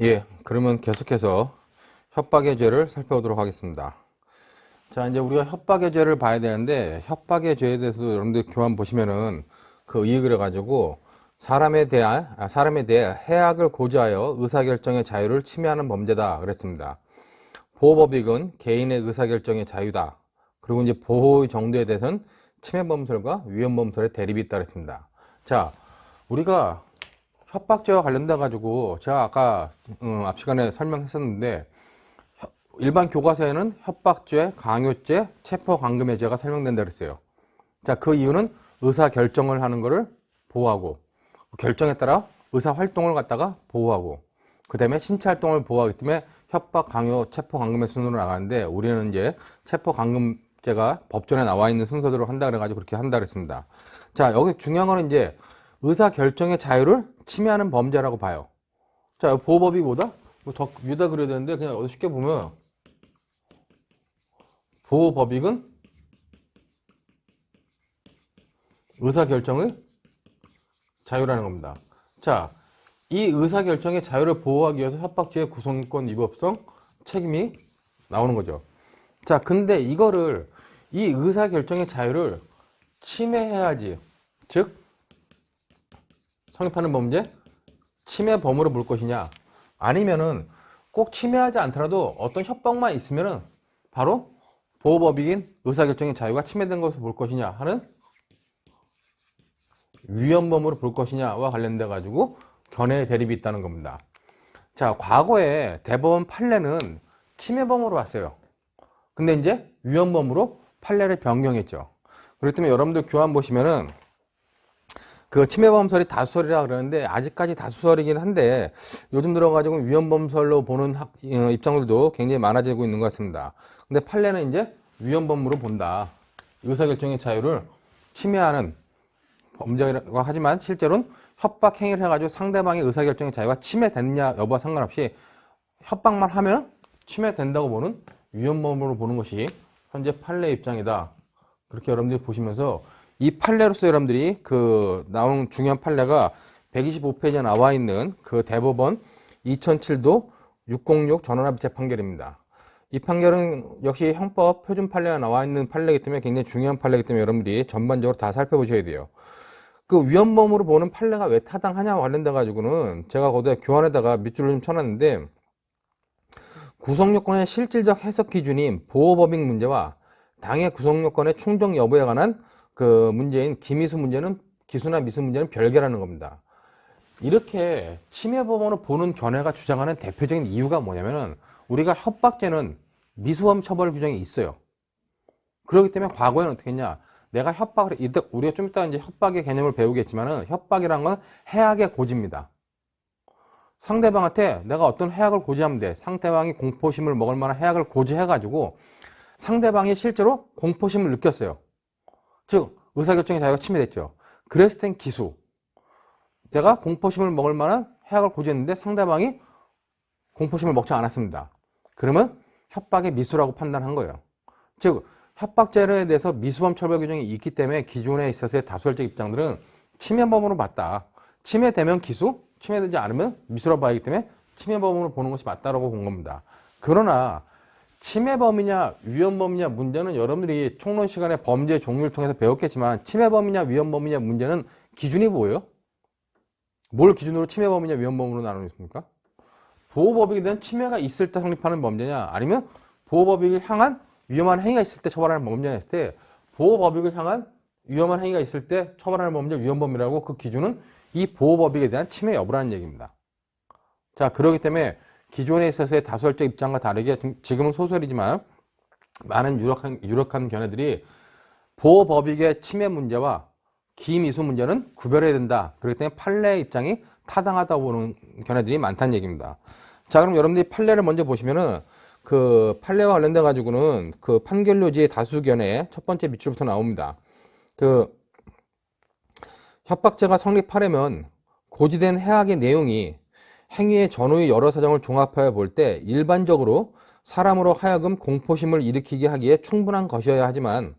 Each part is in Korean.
예, 그러면 계속해서 협박의 죄를 살펴보도록 하겠습니다. 자, 이제 우리가 협박의 죄를 봐야 되는데, 협박의 죄에 대해서 여러분들 교환 보시면은 그 의의를 가지고 사람에 대해 해악을 고지하여 의사결정의 자유를 침해하는 범죄다 그랬습니다. 보호법익은 개인의 의사결정의 자유다. 그리고 이제 보호의 정도에 대해서는 침해범설과 위헌범설의 대립이 있다 그랬습니다. 자, 우리가 협박죄와 관련돼 가지고 제가 아까 앞 시간에 설명했었는데 일반 교과서에는 협박죄, 강요죄, 체포감금의죄가 설명된다 그랬어요. 자, 그 이유는 의사 결정을 하는 것을 보호하고 결정에 따라 의사 활동을 갖다가 보호하고 그 다음에 신체 활동을 보호하기 때문에 협박, 강요, 체포감금의 순으로 나가는데 우리는 이제 체포감금죄가 법전에 나와 있는 순서대로 한다 그래가지고 그렇게 한다 그랬습니다. 자, 여기 중요한 거는 이제 의사 결정의 자유를 침해하는 범죄라고 봐요. 자, 보호법이 뭐다? 더 위에다 그려야 되는데 그냥 쉽게 보면 보호법익은 의사결정의 자유라는 겁니다. 자, 이 의사결정의 자유를 보호하기 위해서 협박죄의 구성권 위법성 책임이 나오는 거죠. 자, 근데 이 의사결정의 자유를 침해해야지. 즉, 성립하는 범죄, 침해범으로 볼 것이냐, 아니면은 꼭 침해하지 않더라도 어떤 협박만 있으면은 바로 보호법익인 의사결정의 자유가 침해된 것으로 볼 것이냐 하는 위헌범으로 볼 것이냐와 관련돼 가지고 견해의 대립이 있다는 겁니다. 자, 과거에 대법원 판례는 침해범으로 왔어요. 근데 이제 위헌범으로 판례를 변경했죠. 그렇기 때문에 여러분들 교환 보시면은 그 침해범설이 다수설이라 그러는데 아직까지 다수설이긴 한데 요즘 들어가지고 위헌범설로 보는 입장들도 굉장히 많아지고 있는 것 같습니다. 근데 판례는 이제 위헌범으로 본다. 의사결정의 자유를 침해하는 범죄라고 하지만 실제로는 협박 행위를 해가지고 상대방의 의사결정의 자유가 침해됐냐 여부와 상관없이 협박만 하면 침해된다고 보는 위헌범으로 보는 것이 현재 판례 입장이다. 그렇게 여러분들이 보시면서 이 판례로서 여러분들이 나온 중요한 판례가 125페이지에 나와 있는 그 대법원 2007도 606 전원합의 재판결입니다. 이 판결은 역시 형법 표준 판례가 나와 있는 판례이기 때문에 굉장히 중요한 판례이기 때문에 여러분들이 전반적으로 다 살펴보셔야 돼요. 그 위헌범으로 보는 판례가 왜 타당하냐와 관련돼 가지고는 제가 거기에 교환에다가 밑줄을 좀 쳐놨는데 구성요건의 실질적 해석 기준인 보호법익 문제와 당해 구성요건의 충족 여부에 관한 그 문제인 기미수 문제는 기수나 미수 문제는 별개라는 겁니다. 이렇게 침해법원으로 보는 견해가 주장하는 대표적인 이유가 뭐냐면은 우리가 협박죄는 미수범 처벌 규정이 있어요. 그렇기 때문에 과거에는 어떻게 했냐? 내가 우리가 좀 이따 이제 협박의 개념을 배우겠지만은 협박이란 건 해악의 고지입니다. 상대방한테 내가 어떤 해악을 고지하면 돼. 상대방이 공포심을 먹을 만한 해악을 고지해가지고 상대방이 실제로 공포심을 느꼈어요. 즉, 의사결정의 자유가 침해됐죠. 그랬을 땐 기수. 내가 공포심을 먹을 만한 해악을 고지했는데 상대방이 공포심을 먹지 않았습니다. 그러면 협박의 미수라고 판단한 거예요. 즉, 협박죄에 대해서 미수범 처벌 규정이 있기 때문에 기존에 있어서의 다수결적 입장들은 침해범으로 봤다. 침해되면 기수, 침해되지 않으면 미수라고 봐야 하기 때문에 침해범으로 보는 것이 맞다라고 본 겁니다. 그러나 침해범이냐 위헌범이냐 문제는 여러분들이 총론 시간에 범죄의 종류를 통해서 배웠겠지만 침해범이냐 위헌범이냐 문제는 기준이 뭐예요? 뭘 기준으로 침해범이냐 위헌범으로 나누겠습니까? 보호법익에 대한 침해가 있을 때 성립하는 범죄냐 아니면 보호법익을 향한 위험한 행위가 있을 때 처벌하는 범죄가 있을 때 보호법익을 향한 위험한 행위가 있을 때 처벌하는 범죄 위헌범이라고 그 기준은 이 보호법익에 대한 침해 여부라는 얘기입니다. 자, 그렇기 때문에 기존에 있어서의 다수결적 입장과 다르게 지금은 소설이지만 많은 유력한 견해들이 보호법익의 침해 문제와 기미수 문제는 구별해야 된다. 그렇기 때문에 판례의 입장이 타당하다고 보는 견해들이 많다는 얘기입니다. 자, 그럼 여러분들이 판례를 먼저 보시면은 그 판례와 관련돼 가지고는 그 판결료지의 다수 견해의 첫 번째 밑줄부터 나옵니다. 그 협박죄가 성립하려면 고지된 해악의 내용이 행위의 전후의 여러 사정을 종합하여 볼 때 일반적으로 사람으로 하여금 공포심을 일으키게 하기에 충분한 것이어야 하지만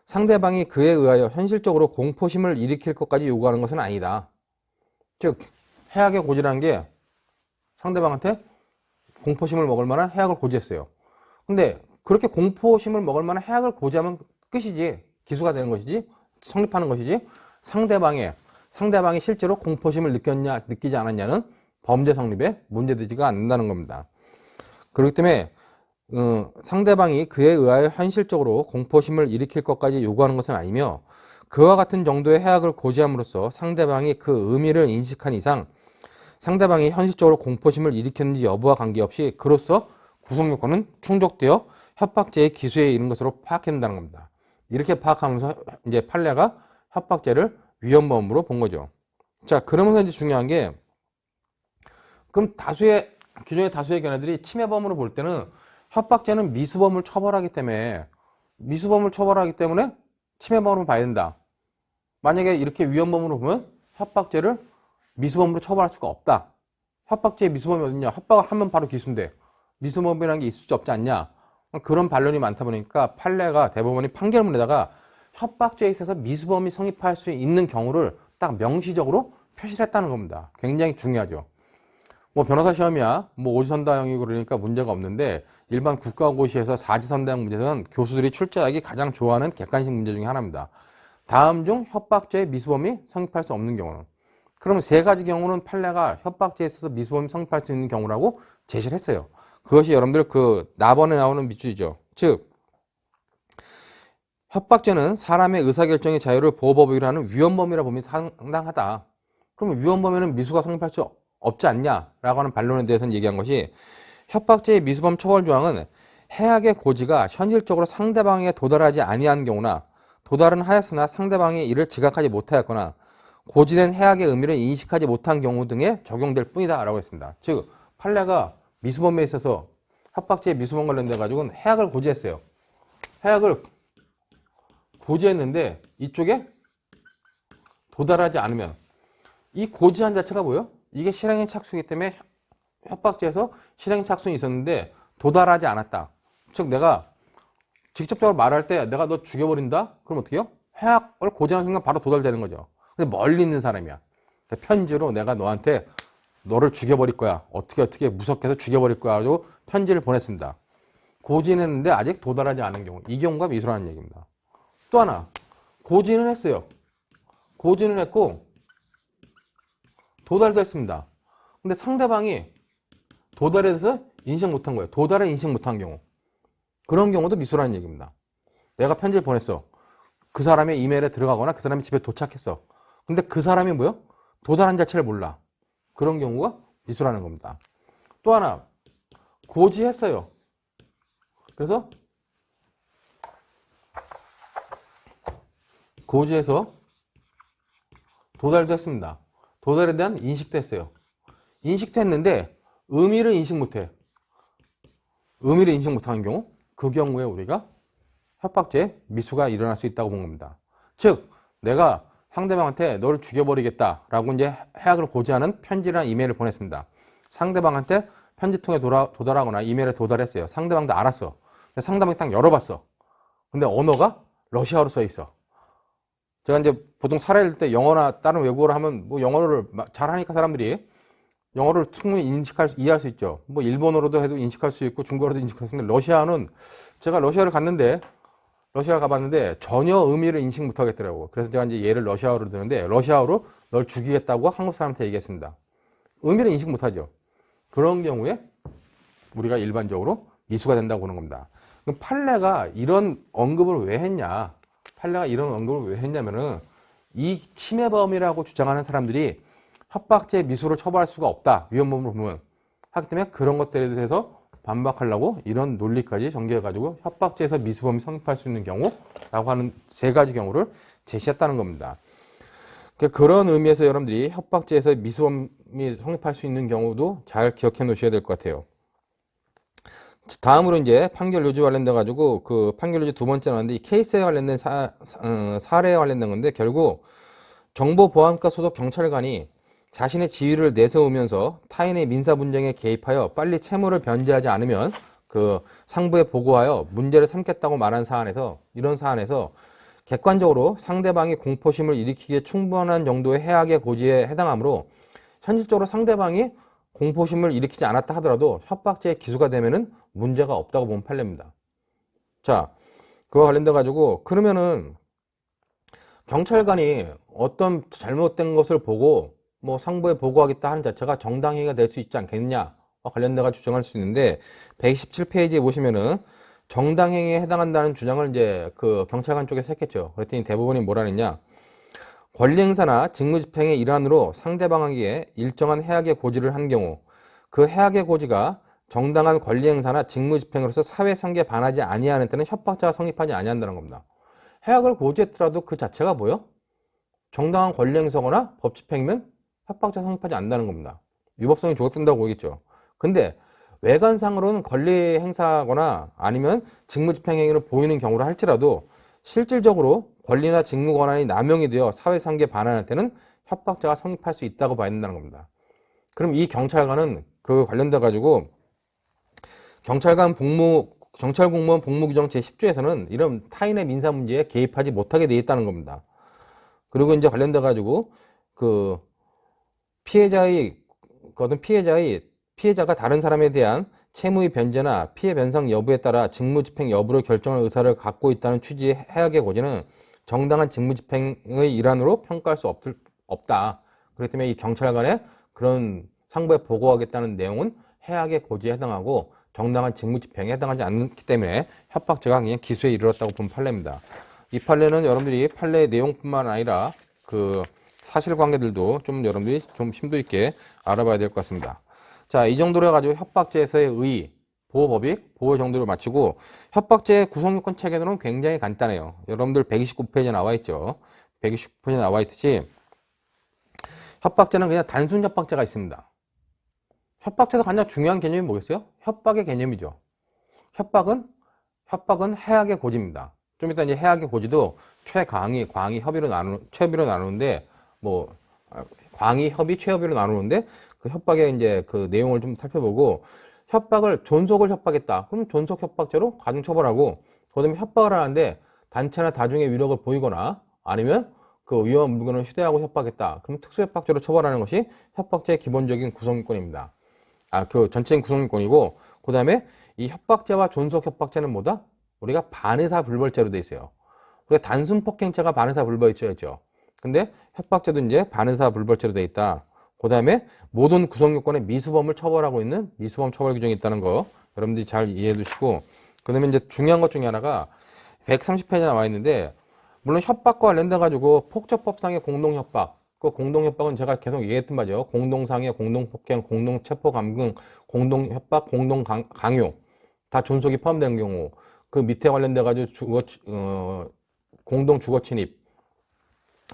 상대방이 그에 의하여 현실적으로 공포심을 일으킬 것까지 요구하는 것은 아니다. 즉, 해악의 고지라는 게 상대방한테 공포심을 먹을 만한 해악을 고지했어요. 근데 그렇게 공포심을 먹을 만한 해악을 고지하면 끝이지. 기수가 되는 것이지. 성립하는 것이지. 상대방이 실제로 공포심을 느꼈냐, 느끼지 않았냐는 범죄 성립에 문제되지가 않는다는 겁니다. 그렇기 때문에 상대방이 그에 의하여 현실적으로 공포심을 일으킬 것까지 요구하는 것은 아니며 그와 같은 정도의 해악을 고지함으로써 상대방이 그 의미를 인식한 이상 상대방이 현실적으로 공포심을 일으켰는지 여부와 관계없이 그로써 구성요건은 충족되어 협박죄의 기수에 이른 것으로 파악된다는 겁니다. 이렇게 파악하면서 이제 판례가 협박죄를 위헌범으로 본 거죠. 자, 그러면서 이제 중요한 게 그럼 기존의 다수의 견해들이 침해범으로 볼 때는 협박죄는 미수범을 처벌하기 때문에 침해범으로 봐야 된다. 만약에 이렇게 위헌범으로 보면 협박죄를 미수범으로 처벌할 수가 없다. 협박죄의 미수범이 어딨냐? 협박을 하면 바로 기수인데 미수범이라는 게 있을 수 없지 않냐? 그런 반론이 많다 보니까 판례가 대법원이 판결문에다가 협박죄에 있어서 미수범이 성립할 수 있는 경우를 딱 명시적으로 표시를 했다는 겁니다. 굉장히 중요하죠. 뭐 변호사 시험이야 뭐 오지선다형이고 그러니까 문제가 없는데 일반 국가고시에서 사지선다형 문제는 교수들이 출제하기 가장 좋아하는 객관식 문제 중에 하나입니다. 다음 중 협박죄의 미수범이 성립할 수 없는 경우는, 그러면 세 가지 경우는 판례가 협박죄에 있어서 미수범이 성립할 수 있는 경우라고 제시를 했어요. 그것이 여러분들 그 나번에 나오는 밑줄이죠. 즉 협박죄는 사람의 의사결정의 자유를 보호법이라 하는 위헌범이라 보면 상당하다. 그러면 위헌범에는 미수가 성립할 수 없지 않냐라고 하는 반론에 대해서는 얘기한 것이, 협박죄의 미수범 처벌 조항은 해악의 고지가 현실적으로 상대방에게 도달하지 아니한 경우나 도달은 하였으나 상대방이 이를 지각하지 못하였거나 고지된 해악의 의미를 인식하지 못한 경우 등에 적용될 뿐이다 라고 했습니다. 즉 판례가 미수범에 있어서 협박죄의 미수범 관련돼 가지고는 해악을 고지했어요. 해악을 고지했는데 이쪽에 도달하지 않으면, 이 고지한 자체가 뭐예요? 이게 실행의 착수이기 때문에 협박죄에서 실행의 착수는 있었는데 도달하지 않았다. 즉 내가 직접적으로 말할 때 내가 너 죽여버린다? 그럼 어떻게 해요? 해악을 고지하는 순간 바로 도달되는 거죠. 근데 멀리 있는 사람이야. 편지로 내가 너한테 너를 죽여버릴 거야. 어떻게 무섭게 해서 죽여버릴 거야. 가지고 편지를 보냈습니다. 고지는 했는데 아직 도달하지 않은 경우. 이 경우가 미수라는 얘기입니다. 또 하나. 고지는 했어요. 고지는 했고 도달도 했습니다. 근데 상대방이 도달해서 인식 못한 거예요. 도달을 인식 못한 경우. 그런 경우도 미수라는 얘기입니다. 내가 편지를 보냈어. 그 사람의 이메일에 들어가거나 그 사람이 집에 도착했어. 근데 그 사람이 뭐요? 도달한 자체를 몰라. 그런 경우가 미수라는 겁니다. 또 하나, 고지했어요. 그래서 고지해서 도달도 했습니다. 도달에 대한 인식도 했어요. 인식도 했는데 의미를 인식 못해. 의미를 인식 못하는 경우, 그 경우에 우리가 협박죄 미수가 일어날 수 있다고 본 겁니다. 즉 내가 상대방한테 너를 죽여버리겠다라고 이제 해악을 고지하는 편지나 이메일을 보냈습니다. 상대방한테 편지통에 도달하거나 이메일에 도달했어요. 상대방도 알았어. 근데 상대방이 딱 열어봤어. 근데 언어가 러시아어로 써 있어. 제가 이제 보통 사례일 때 영어나 다른 외국어를 하면 뭐 영어를 잘하니까 사람들이 영어를 충분히 이해할 수 있죠. 뭐 일본어로도 해도 인식할 수 있고 중국어로도 인식할 수 있는데 러시아는, 제가 러시아를 가봤는데 전혀 의미를 인식 못 하겠더라고요. 그래서 제가 이제 얘를 러시아어로 드는데 러시아어로 널 죽이겠다고 한국 사람한테 얘기했습니다. 의미를 인식 못 하죠. 그런 경우에 우리가 일반적으로 미수가 된다고 보는 겁니다. 그럼 판례가 이런 언급을 왜 했냐? 판례가 이런 언급을 왜 했냐면은 이 침해범이라고 주장하는 사람들이 협박죄 미수를 처벌할 수가 없다. 위헌범으로 보면. 하기 때문에 그런 것들에 대해서 반박하려고 이런 논리까지 전개해가지고 협박죄에서 미수범이 성립할 수 있는 경우라고 하는 세 가지 경우를 제시했다는 겁니다. 그런 의미에서 여러분들이 협박죄에서 미수범이 성립할 수 있는 경우도 잘 기억해 놓으셔야 될 것 같아요. 다음으로 이제 판결 요지 관련돼 가지고 그 판결 요지 두 번째 나왔는데 이 케이스에 관련된 사례에 관련된 건데, 결국 정보보안과 소속 경찰관이 자신의 지위를 내세우면서 타인의 민사 분쟁에 개입하여 빨리 채무를 변제하지 않으면 그 상부에 보고하여 문제를 삼겠다고 말한 사안에서, 이런 사안에서 객관적으로 상대방이 공포심을 일으키기에 충분한 정도의 해악의 고지에 해당하므로 현실적으로 상대방이 공포심을 일으키지 않았다 하더라도 협박죄의 기수가 되면은 문제가 없다고 보면 판례입니다. 자, 그와 관련돼 가지고 그러면은 경찰관이 어떤 잘못된 것을 보고 뭐 상부에 보고하겠다 하는 자체가 정당행위가 될 수 있지 않겠느냐 관련돼가 주장할 수 있는데 127페이지에 보시면은 정당행위에 해당한다는 주장을 이제 그 경찰관 쪽에서 했겠죠. 그랬더니 대부분이 뭐라 했냐, 권리행사나 직무집행의 일환으로 상대방에게 일정한 해악의 고지를 한 경우 그 해악의 고지가 정당한 권리행사나 직무집행으로서 사회상계에 반하지 아니하는 때는 협박자가 성립하지 아니한다는 겁니다. 해악을 고지했더라도 그 자체가 뭐요? 정당한 권리행사거나 법집행이면 협박자 성립하지 않는다는 겁니다. 위법성이 조각된다고 보겠죠. 근데 외관상으로는 권리행사거나 아니면 직무집행행위를 보이는 경우를 할지라도 실질적으로 권리나 직무 권한이 남용이 되어 사회상계에 반하는 때는 협박자가 성립할 수 있다고 봐야 된다는 겁니다. 그럼 이 경찰관은 그 관련돼 가지고 경찰공무원 복무규정 제10조에서는 이런 타인의 민사 문제에 개입하지 못하게 되어 있다는 겁니다. 그리고 이제 관련돼 가지고 그 피해자가 다른 사람에 대한 채무의 변제나 피해 변상 여부에 따라 직무집행 여부를 결정할 의사를 갖고 있다는 취지의 해악의 고지는 정당한 직무집행의 일환으로 평가할 수 없다. 그렇기 때문에 이 경찰관의 그런 상부에 보고하겠다는 내용은 해악의 고지에 해당하고 정당한 직무집행에 해당하지 않기 때문에 협박죄가 그냥 기수에 이르렀다고 본 판례입니다. 이 판례는 여러분들이 판례의 내용뿐만 아니라 그 사실관계들도 좀 여러분들이 좀 심도 있게 알아봐야 될 것 같습니다. 자, 이 정도로 해가지고 협박죄에서의 의, 보호법익, 보호 정도를 마치고 협박죄 구성요건 체계는 굉장히 간단해요. 여러분들 129페이지에 나와 있죠. 129페이지에 나와 있듯이 협박죄는 그냥 단순 협박죄가 있습니다. 협박죄에서 가장 중요한 개념이 뭐겠어요? 협박의 개념이죠. 협박은 해악의 고지입니다. 좀 이따 이제 해악의 고지도 최강의, 광의, 최협의로 나누는데 뭐 광의, 협의, 최협의로 나누는데 그 협박의 이제 그 내용을 좀 살펴보고 존속을 협박했다. 그럼 존속 협박죄로 가중처벌하고 그다음에 협박을 하는데 단체나 다중의 위력을 보이거나 아니면 그 위험한 물건을 휴대하고 협박했다. 그럼 특수협박죄로 처벌하는 것이 협박죄의 기본적인 구성요건입니다. 그 전체적인 구성요건이고 그 다음에 이 협박죄와 존속 협박죄는 뭐다? 우리가 반의사 불벌죄로 돼 있어요. 우리가 단순 폭행죄가 반의사 불벌죄였죠. 근데 협박죄도 이제 반의사 불벌죄로 돼 있다. 그 다음에 모든 구성요건에 미수범을 처벌하고 있는 미수범 처벌 규정이 있다는 거 여러분들이 잘 이해해 두시고 그 다음에 이제 중요한 것 중에 하나가 130페이지에 나와 있는데 물론 협박과 관련돼 가지고 폭처법상의 공동협박 그 공동협박은 제가 계속 얘기했던 말이죠. 공동상해, 공동폭행, 공동체포감금, 공동협박, 공동강요 다 존속이 포함되는 경우 그 밑에 관련돼 가지고 공동주거침입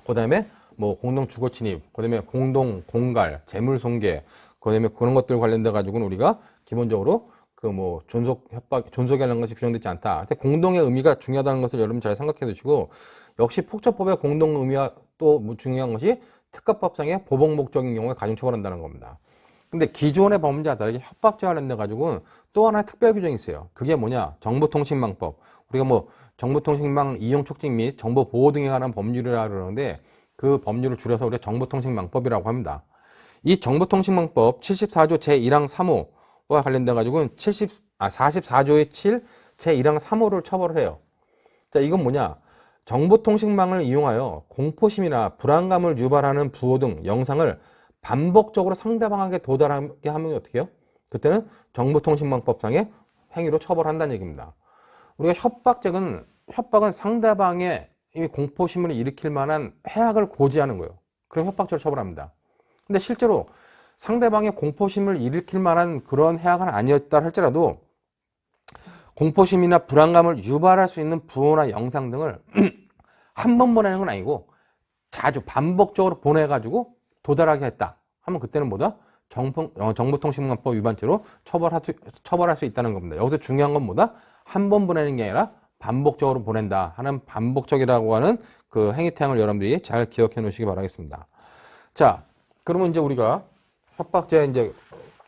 그 다음에 뭐 공동주거침입 그 다음에 공동공갈, 재물손괴 그 다음에 그런 것들 관련돼 가지고는 우리가 기본적으로 그 뭐 존속이라는 것이 규정되지 않다. 근데 공동의 의미가 중요하다는 것을 여러분 잘 생각해 두시고 역시 폭처법의 공동 의미와 또 중요한 것이 특가법상의 보복 목적인 경우에 가중처벌한다는 겁니다. 근데 기존의 범죄와 다르게 협박죄와 관련돼 가지고는 또 하나의 특별 규정이 있어요. 그게 뭐냐? 정보통신망법. 우리가 뭐 정보통신망 이용 촉진 및 정보 보호 등에 관한 법률이라 그러는데 그 법률을 줄여서 우리가 정보통신망법이라고 합니다. 이 정보통신망법 74조 제1항 3호와 관련돼 가지고는 44조의 7 제1항 3호를 처벌을 해요. 자, 이건 뭐냐? 정보통신망을 이용하여 공포심이나 불안감을 유발하는 부호 등 영상을 반복적으로 상대방에게 도달하게 하면 어떻게 해요? 그때는 정보통신망법상의 행위로 처벌한다는 얘기입니다. 우리가 협박은 상대방의 공포심을 일으킬 만한 해악을 고지하는 거예요. 그럼 협박죄로 처벌합니다. 근데 실제로 상대방의 공포심을 일으킬 만한 그런 해악은 아니었다 할지라도 공포심이나 불안감을 유발할 수 있는 부호나 영상 등을 한 번 보내는 건 아니고 자주 반복적으로 보내가지고 도달하게 했다 하면 그때는 뭐다? 정보통신망법 위반죄로 처벌할 수 있다는 겁니다. 여기서 중요한 건 뭐다? 한 번 보내는 게 아니라 반복적으로 보낸다 하는 반복적이라고 하는 그 행위태양을 여러분들이 잘 기억해 놓으시기 바라겠습니다. 자, 그러면 이제 우리가 협박죄 이제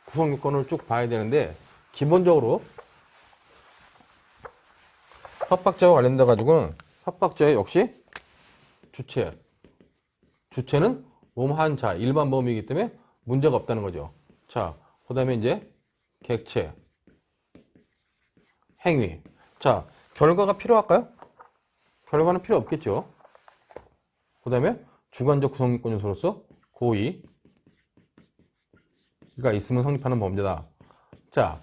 구성 요건을 쭉 봐야 되는데 기본적으로 협박죄와 관련돼 가지고는 협박죄 역시 주체는 몸 한 자 일반 범위이기 때문에 문제가 없다는 거죠. 자, 그 다음에 이제 객체, 행위. 자, 결과가 필요할까요? 결과는 필요 없겠죠. 그 다음에 주관적 구성요건 요소로서 고의가 있으면 성립하는 범죄다. 자,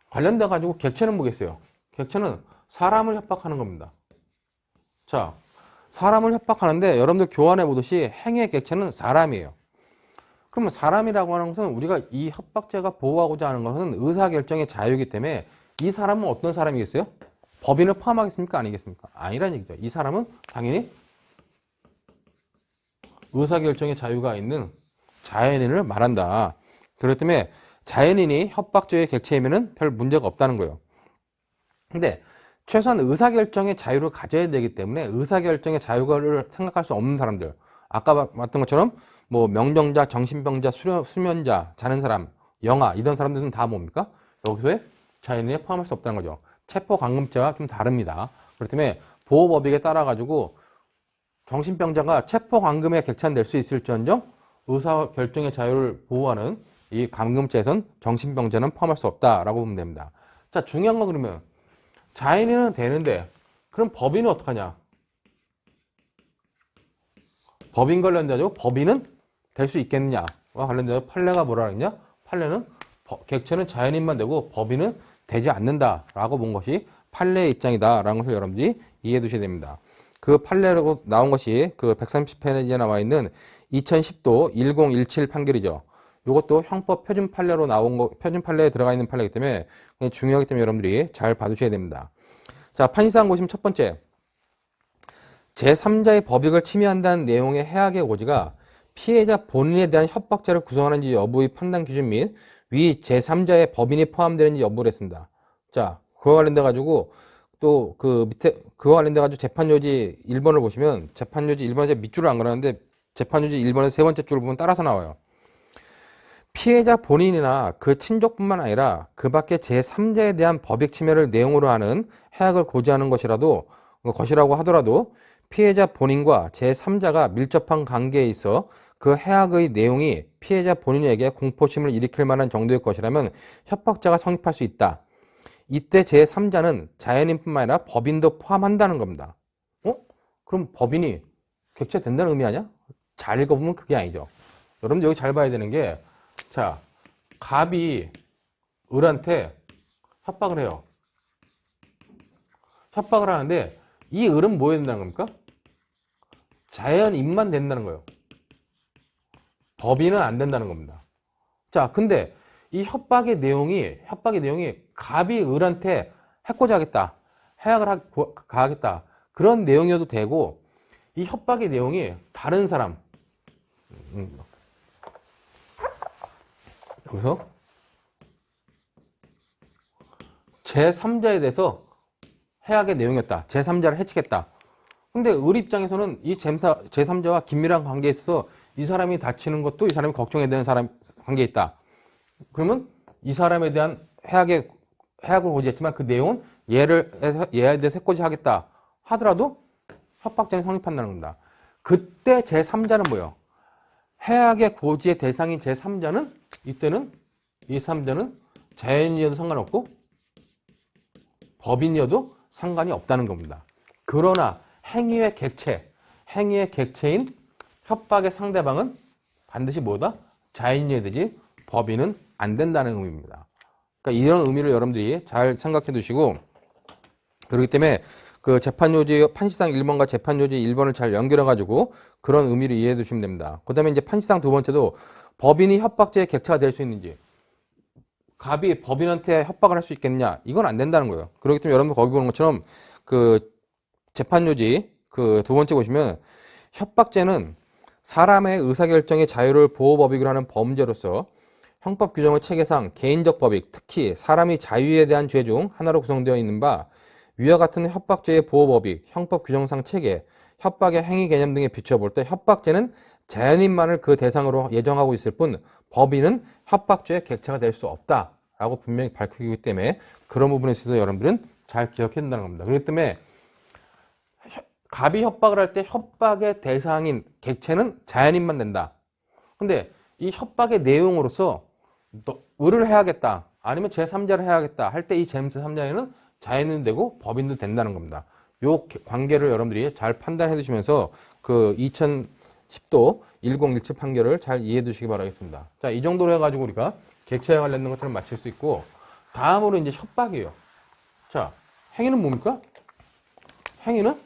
관련돼 가지고 객체는 뭐겠어요? 객체는 사람을 협박하는 겁니다. 자, 사람을 협박하는데 여러분들 교환해 보듯이 행위의 객체는 사람이에요. 그러면 사람이라고 하는 것은 우리가 이 협박죄가 보호하고자 하는 것은 의사결정의 자유이기 때문에 이 사람은 어떤 사람이겠어요? 법인을 포함하겠습니까? 아니겠습니까? 아니라는 얘기죠. 이 사람은 당연히 의사결정의 자유가 있는 자연인을 말한다. 그렇기 때문에 자연인이 협박죄의 객체이면 별 문제가 없다는 거예요. 근데 최소한 의사결정의 자유를 가져야 되기 때문에 의사결정의 자유를 생각할 수 없는 사람들, 아까 봤던 것처럼 뭐 명정자, 정신병자, 수면자, 자는 사람, 영아 이런 사람들은 다 뭡니까? 여기서의 자연인에 포함할 수 없다는 거죠. 체포감금죄와 좀 다릅니다. 그렇기 때문에 보호법익에 따라 가지고 정신병자가 체포감금에 객찬될 수 있을지언정 의사결정의 자유를 보호하는 이 감금죄에선 정신병자는 포함할 수 없다라고 보면 됩니다. 자, 중요한 건 그러면 자연인은 되는데 그럼 법인은 어떡하냐? 법인 관련돼가지고 법인은 될 수 있겠느냐와 관련돼서 판례가 뭐라 그랬냐? 판례는 객체는 자연인만 되고 법인은 되지 않는다라고 본 것이 판례의 입장이다라는 것을 여러분들이 이해해 두셔야 됩니다. 그 판례로 나온 것이 그 130페이지에 나와 있는 2010도 1017 판결이죠. 이것도 형법 표준 판례로 나온 거, 표준 판례에 들어가 있는 판례이기 때문에 중요하기 때문에 여러분들이 잘 봐두셔야 됩니다. 자, 판시사항 보시면 첫 번째, 제3자의 법익을 침해한다는 내용의 해악의 고지가 피해자 본인에 대한 협박죄를 구성하는지 여부의 판단 기준 및 위 제3자의 법인이 포함되는지 여부를 했습니다. 자, 그와 관련돼 가지고 또 그 밑에 그와 관련돼 가지고 재판요지 1번을 보시면 재판요지 1번에 밑줄을 안 그러는데 재판요지 1번의 세 번째 줄을 보면 따라서 나와요. 피해자 본인이나 그 친족뿐만 아니라 그 밖에 제3자에 대한 법익 침해를 내용으로 하는 해악을 고지하는 것이라고 하더라도 피해자 본인과 제3자가 밀접한 관계에 있어 그 해악의 내용이 피해자 본인에게 공포심을 일으킬 만한 정도의 것이라면 협박죄가 성립할 수 있다. 이때 제3자는 자연인뿐만 아니라 법인도 포함한다는 겁니다. 그럼 법인이 객체된다는 의미 아니야? 잘 읽어보면 그게 아니죠. 여러분들 여기 잘 봐야 되는 게, 자, 갑이 을한테 협박을 해요. 협박을 하는데 이 을은 뭐 해야 된다는 겁니까? 자연인만 된다는 거예요. 법인은 안 된다는 겁니다. 자, 근데 이 협박의 내용이 갑이 을한테 해코지 하겠다, 해악을 가하겠다, 그런 내용이어도 되고, 이 협박의 내용이 다른 사람, 여기서 제3자에 대해서 해악의 내용이었다, 제3자를 해치겠다. 근데 을 입장에서는 이 제3자와 긴밀한 관계에 있어서 이 사람이 다치는 것도 이 사람이 걱정해야 되는 사람 관계에 있다. 그러면 이 사람에 대한 해악을 고지했지만 그 내용은 얘에 대해서 해코지 하겠다 하더라도 협박죄는 성립한다는 겁니다. 그때 제3자는 뭐예요? 해악의 고지의 대상인 제3자는 이때는 이 3자는 자연인이어도 상관없고 법인이어도 상관이 없다는 겁니다. 그러나 행위의 객체인 협박의 상대방은 반드시 뭐다? 자연인이어야 되지 법인은 안 된다는 의미입니다. 그러니까 이런 의미를 여러분들이 잘 생각해 두시고, 그렇기 때문에 그 재판요지 판시상 1번과 재판요지 1번을 잘 연결해 가지고 그런 의미를 이해해 두시면 됩니다. 그 다음에 이제 판시상 두 번째도 법인이 협박죄의 객체가 될 수 있는지, 갑이 법인한테 협박을 할 수 있겠느냐, 이건 안 된다는 거예요. 그렇기 때문에 여러분들 거기 보는 것처럼 그 재판요지 그 두 번째 보시면 협박죄는 사람의 의사결정의 자유를 보호법익으로 하는 범죄로서 형법 규정의 체계상 개인적 법익, 특히 사람이 자유에 대한 죄 중 하나로 구성되어 있는 바 위와 같은 협박죄의 보호법익, 형법 규정상 체계, 협박의 행위 개념 등에 비춰볼 때 협박죄는 자연인만을 그 대상으로 예정하고 있을 뿐 법인은 협박죄의 객체가 될 수 없다라고 분명히 밝히기 때문에 그런 부분에 있어서 여러분들은 잘 기억해야 된다는 겁니다. 그렇기 때문에 갑이 협박을 할 때 협박의 대상인 객체는 자연인만 된다. 근데 이 협박의 내용으로서 또 을을 해야겠다 아니면 제3자를 해야겠다 할 때 이 제3자에는 자연인도 되고 법인도 된다는 겁니다. 요 관계를 여러분들이 잘 판단해 두시면서 그 2010도 1017 판결을 잘 이해해 두시기 바라겠습니다. 자, 이 정도로 해가지고 우리가 객체에 관련된 것들을 마칠 수 있고, 다음으로 이제 협박이에요. 자, 행위는 뭡니까? 행위는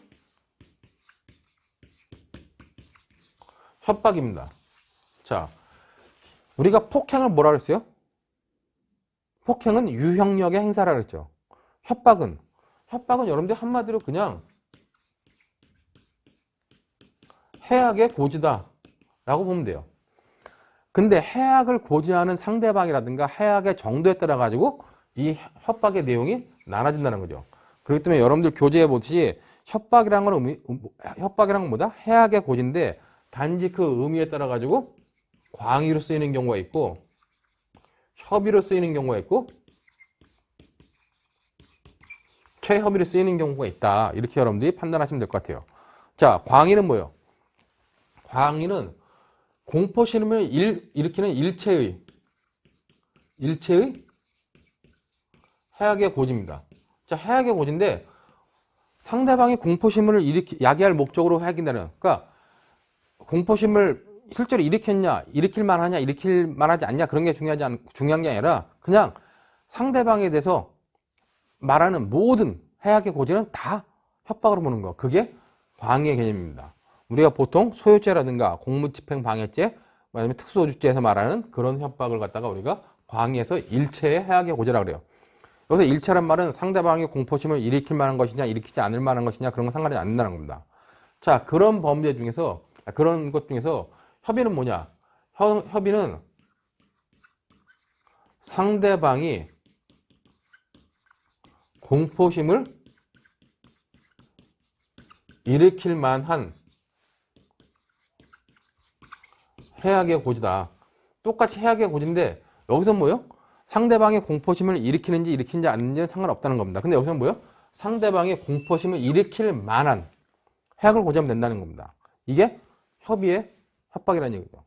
협박입니다. 자, 우리가 폭행을 뭐라 그랬어요? 폭행은 유형력의 행사라 그랬죠. 협박은 여러분들 한마디로 그냥 해악의 고지다 라고 보면 돼요. 근데 해악을 고지하는 상대방이라든가 해악의 정도에 따라 가지고 이 협박의 내용이 나눠진다는 거죠. 그렇기 때문에 여러분들 교재에 보듯이 협박이란 건 뭐다? 해악의 고지인데 단지 그 의미에 따라 가지고 광의로 쓰이는 경우가 있고 협의로 쓰이는 경우가 있고 최협의로 쓰이는 경우가 있다. 이렇게 여러분들이 판단하시면 될 것 같아요. 자, 광의는 뭐예요? 광의는 공포심을 일으키는 일체의 해악의 고지입니다. 자, 해악의 고지인데 상대방이 공포심을 야기할 목적으로 해야긴다는, 그러니까 공포심을 실제로 일으켰냐, 일으킬 만하냐, 일으킬 만하지 않냐, 그런 게 중요한 게 아니라 그냥 상대방에 대해서 말하는 모든 해악의 고지는 다 협박으로 보는 거. 그게 광의의 개념입니다. 우리가 보통 소유죄라든가 공무집행 방해죄, 아니면 특수소주죄에서 말하는 그런 협박을 갖다가 우리가 광의에서 일체의 해악의 고지라고 그래요. 여기서 일체란 말은 상대방의 공포심을 일으킬 만한 것이냐, 일으키지 않을 만한 것이냐, 그런 건 상관이 안 된다는 겁니다. 자, 그런 범죄 중에서, 그런 것 중에서 협의는 뭐냐? 협의는 상대방이 공포심을 일으킬 만한 해악의 고지다. 똑같이 해악의 고지인데 여기서 뭐요? 상대방의 공포심을 일으키는지 일으키는지 않는지는 상관없다는 겁니다. 근데 여기서 뭐요? 상대방의 공포심을 일으킬 만한 해악을 고지하면 된다는 겁니다. 이게 협의의 협박이라는 얘기죠.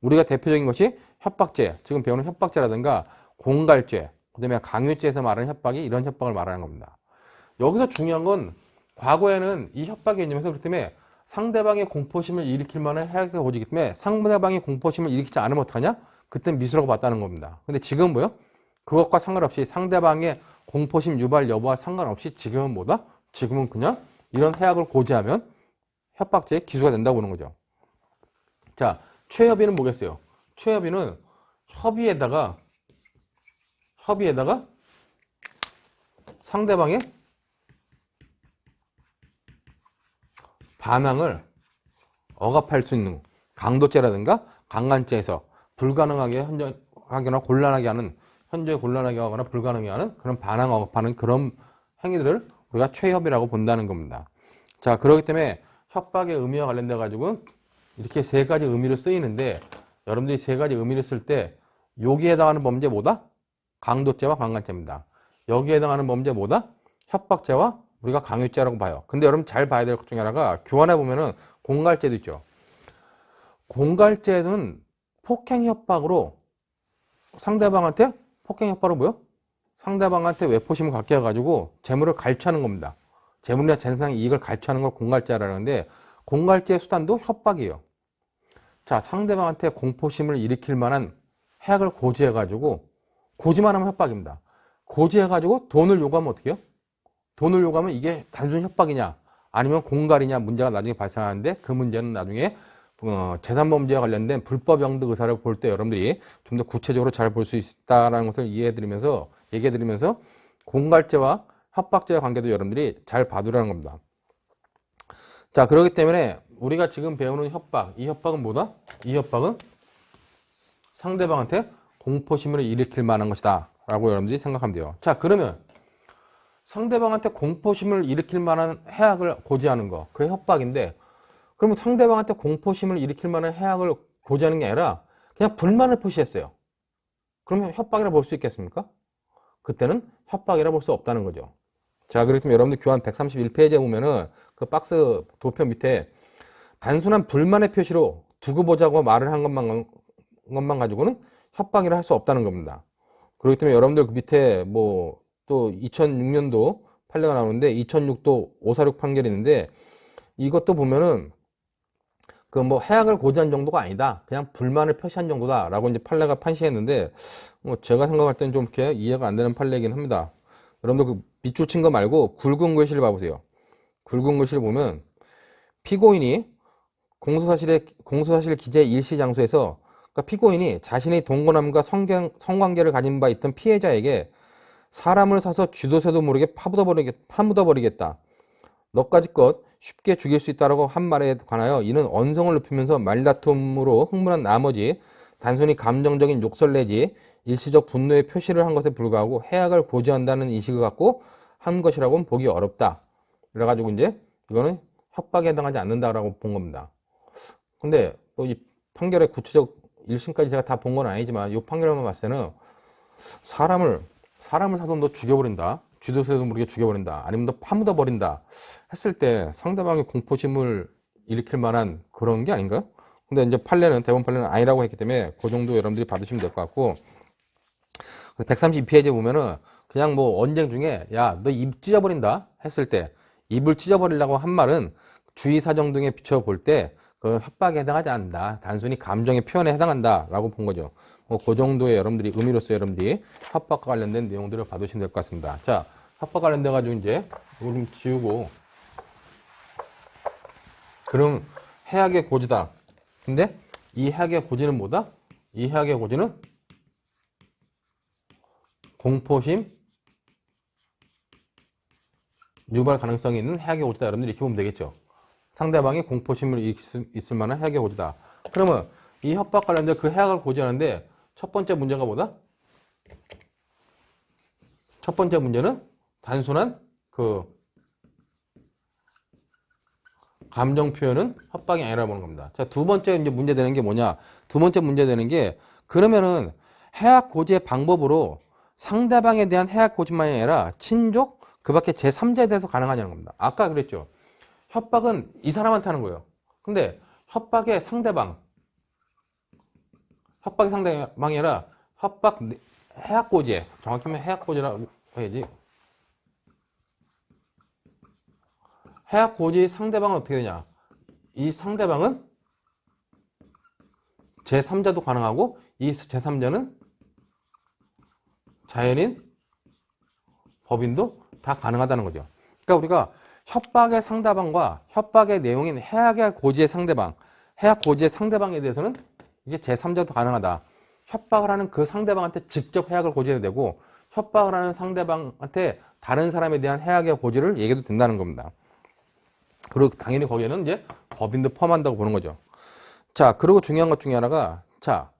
우리가 대표적인 것이 협박죄, 지금 배우는 협박죄라든가 공갈죄, 그 다음에 강요죄에서 말하는 협박이 이런 협박을 말하는 겁니다. 여기서 중요한 건 과거에는 이 협박의 개념에서 그렇기 때문에 상대방의 공포심을 일으킬 만한 해악의 고지이기 때문에 상대방의 공포심을 일으키지 않으면 어떡하냐? 그땐 미수라고 봤다는 겁니다. 근데 지금은 뭐요? 그것과 상관없이 상대방의 공포심 유발 여부와 상관없이 지금은 뭐다? 지금은 그냥 이런 해악을 고지하면 협박죄의 기소가 된다고 보는 거죠. 자, 최협의는 뭐겠어요? 최협의는 협의에다가 상대방의 반항을 억압할 수 있는 강도죄라든가 강간죄에서 불가능하게 하거나 곤란하게 하는, 현저히 곤란하게 하거나 불가능하게 하는 그런 반항 억압하는 그런 행위들을 우리가 최협의라고 본다는 겁니다. 자, 그렇기 때문에 협박의 의미와 관련돼 가지고 이렇게 세 가지 의미로 쓰이는데 여러분들이 세 가지 의미를 쓸 때 여기에 해당하는 범죄 뭐다? 강도죄와 강간죄입니다. 여기에 해당하는 범죄 뭐다? 협박죄와 우리가 강요죄라고 봐요. 근데 여러분 잘 봐야 될 것 중에 하나가 교환해 보면은 공갈죄도 있죠. 공갈죄는 폭행 협박으로 상대방한테 뭐요? 상대방한테 외포심을 갖게 해가지고 재물을 갈취하는 겁니다. 재물이나 재산상의 이익을 갈취하는 걸 공갈죄라는데 공갈죄의 수단도 협박이에요. 자, 상대방한테 공포심을 일으킬 만한 해악을 고지해가지고 고지만 하면 협박입니다. 고지해가지고 돈을 요구하면 어떻게 해요? 돈을 요구하면 이게 단순 협박이냐 아니면 공갈이냐 문제가 나중에 발생하는데 그 문제는 나중에 재산범죄와 관련된 불법영득 의사를 볼 때 여러분들이 좀 더 구체적으로 잘 볼 수 있다는 것을 얘기해드리면서 공갈죄와 협박죄의 관계도 여러분들이 잘 봐두라는 겁니다. 자, 그렇기 때문에 우리가 지금 배우는 협박, 이 협박은 뭐다? 이 협박은 상대방한테 공포심을 일으킬 만한 것이다 라고 여러분들이 생각하면 돼요. 자, 그러면 상대방한테 공포심을 일으킬 만한 해악을 고지하는 거, 그게 협박인데, 그러면 상대방한테 공포심을 일으킬 만한 해악을 고지하는 게 아니라 그냥 불만을 표시했어요. 그러면 협박이라 볼 수 있겠습니까? 그때는 협박이라 볼 수 없다는 거죠. 자, 그렇기 때문에 여러분들 교환 131페이지에 보면은 그 박스 도표 밑에 단순한 불만의 표시로 두고 보자고 말을 한 것만 가지고는 협박이라 할 수 없다는 겁니다. 그렇기 때문에 여러분들 그 밑에 뭐 또 2006년도 판례가 나오는데 2006도 546 판결이 있는데 이것도 보면은 그 뭐 해악을 고지한 정도가 아니다. 그냥 불만을 표시한 정도다. 라고 이제 판례가 판시했는데 뭐 제가 생각할 때는 좀 이렇게 이해가 안 되는 판례이긴 합니다. 여러분들 그 밑줄 친 거 말고 굵은 글씨를 봐보세요. 굵은 글씨를 보면 피고인이 공소사실 기재 일시 장소에서 그러니까 피고인이 자신의 동거남과 성관계를 가진 바 있던 피해자에게 사람을 사서 쥐도새도 모르게 파묻어버리겠다. 너까지껏 쉽게 죽일 수 있다라고 한 말에 관하여 이는 언성을 높이면서 말다툼으로 흥분한 나머지 단순히 감정적인 욕설 내지 일시적 분노의 표시를 한 것에 불과하고 해악을 고지한다는 인식을 갖고 한 것이라고는 보기 어렵다. 그래가지고 이제 이거는 협박에 해당하지 않는다라고 본 겁니다. 근데 또 이 판결의 구체적 1심까지 제가 다 본 건 아니지만 이 판결만 봤을 때는 사람을 사서 너 죽여버린다. 쥐도새도 모르게 죽여버린다. 아니면 너 파묻어버린다. 했을 때 상대방의 공포심을 일으킬 만한 그런 게 아닌가요? 근데 이제 대법원 판례는 아니라고 했기 때문에 그 정도 여러분들이 받으시면 될 것 같고 132페이지에 보면은 그냥 뭐 언쟁 중에 야, 너 입 찢어버린다. 했을 때 입을 찢어버리려고 한 말은 주의 사정 등에 비춰볼 때 그 협박에 해당하지 않는다. 단순히 감정의 표현에 해당한다. 라고 본 거죠. 뭐 그 정도의 여러분들이 의미로서 여러분들이 협박과 관련된 내용들을 받으시면 될 것 같습니다. 자, 협박 관련돼 가지고 이제 이거 좀 지우고 그럼 해악의 고지다. 근데 이 해악의 고지는 뭐다? 이 해악의 고지는 공포심 유발 가능성이 있는 해악의 고지다. 여러분들이 이렇게 보면 되겠죠. 상대방이 공포심을 있을 만한 해악의 고지다. 그러면 이 협박 관련된 그 해악을 고지하는데 첫 번째 문제가 뭐다? 첫 번째 문제는 단순한 그 감정 표현은 협박이 아니라 보는 겁니다. 자, 두 번째 이제 문제 되는 게 뭐냐? 두 번째 문제 되는 게 그러면은 해악 고지의 방법으로 상대방에 대한 해악 고지만이 아니라 친족 그 밖에 제3자에 대해서 가능하냐는 겁니다. 아까 그랬죠. 협박은 이 사람한테 하는 거예요. 근데 협박의 상대방이 아니라 해악 고지에 정확히 하면 해악 고지라고 해야지. 해악 고지의 상대방은 어떻게 되냐? 이 상대방은 제3자도 가능하고 이 제3자는 자연인, 법인도 다 가능하다는 거죠. 그러니까 우리가 협박의 상대방과 협박의 내용인 해악 고지의 상대방에 대해서는 이게 제3자도 가능하다. 협박을 하는 그 상대방한테 직접 해악을 고지해도 되고 협박을 하는 상대방한테 다른 사람에 대한 해악의 고지를 얘기해도 된다는 겁니다. 그리고 당연히 거기에는 이제 법인도 포함한다고 보는 거죠. 자, 그리고 중요한 것 중에 하나가 자,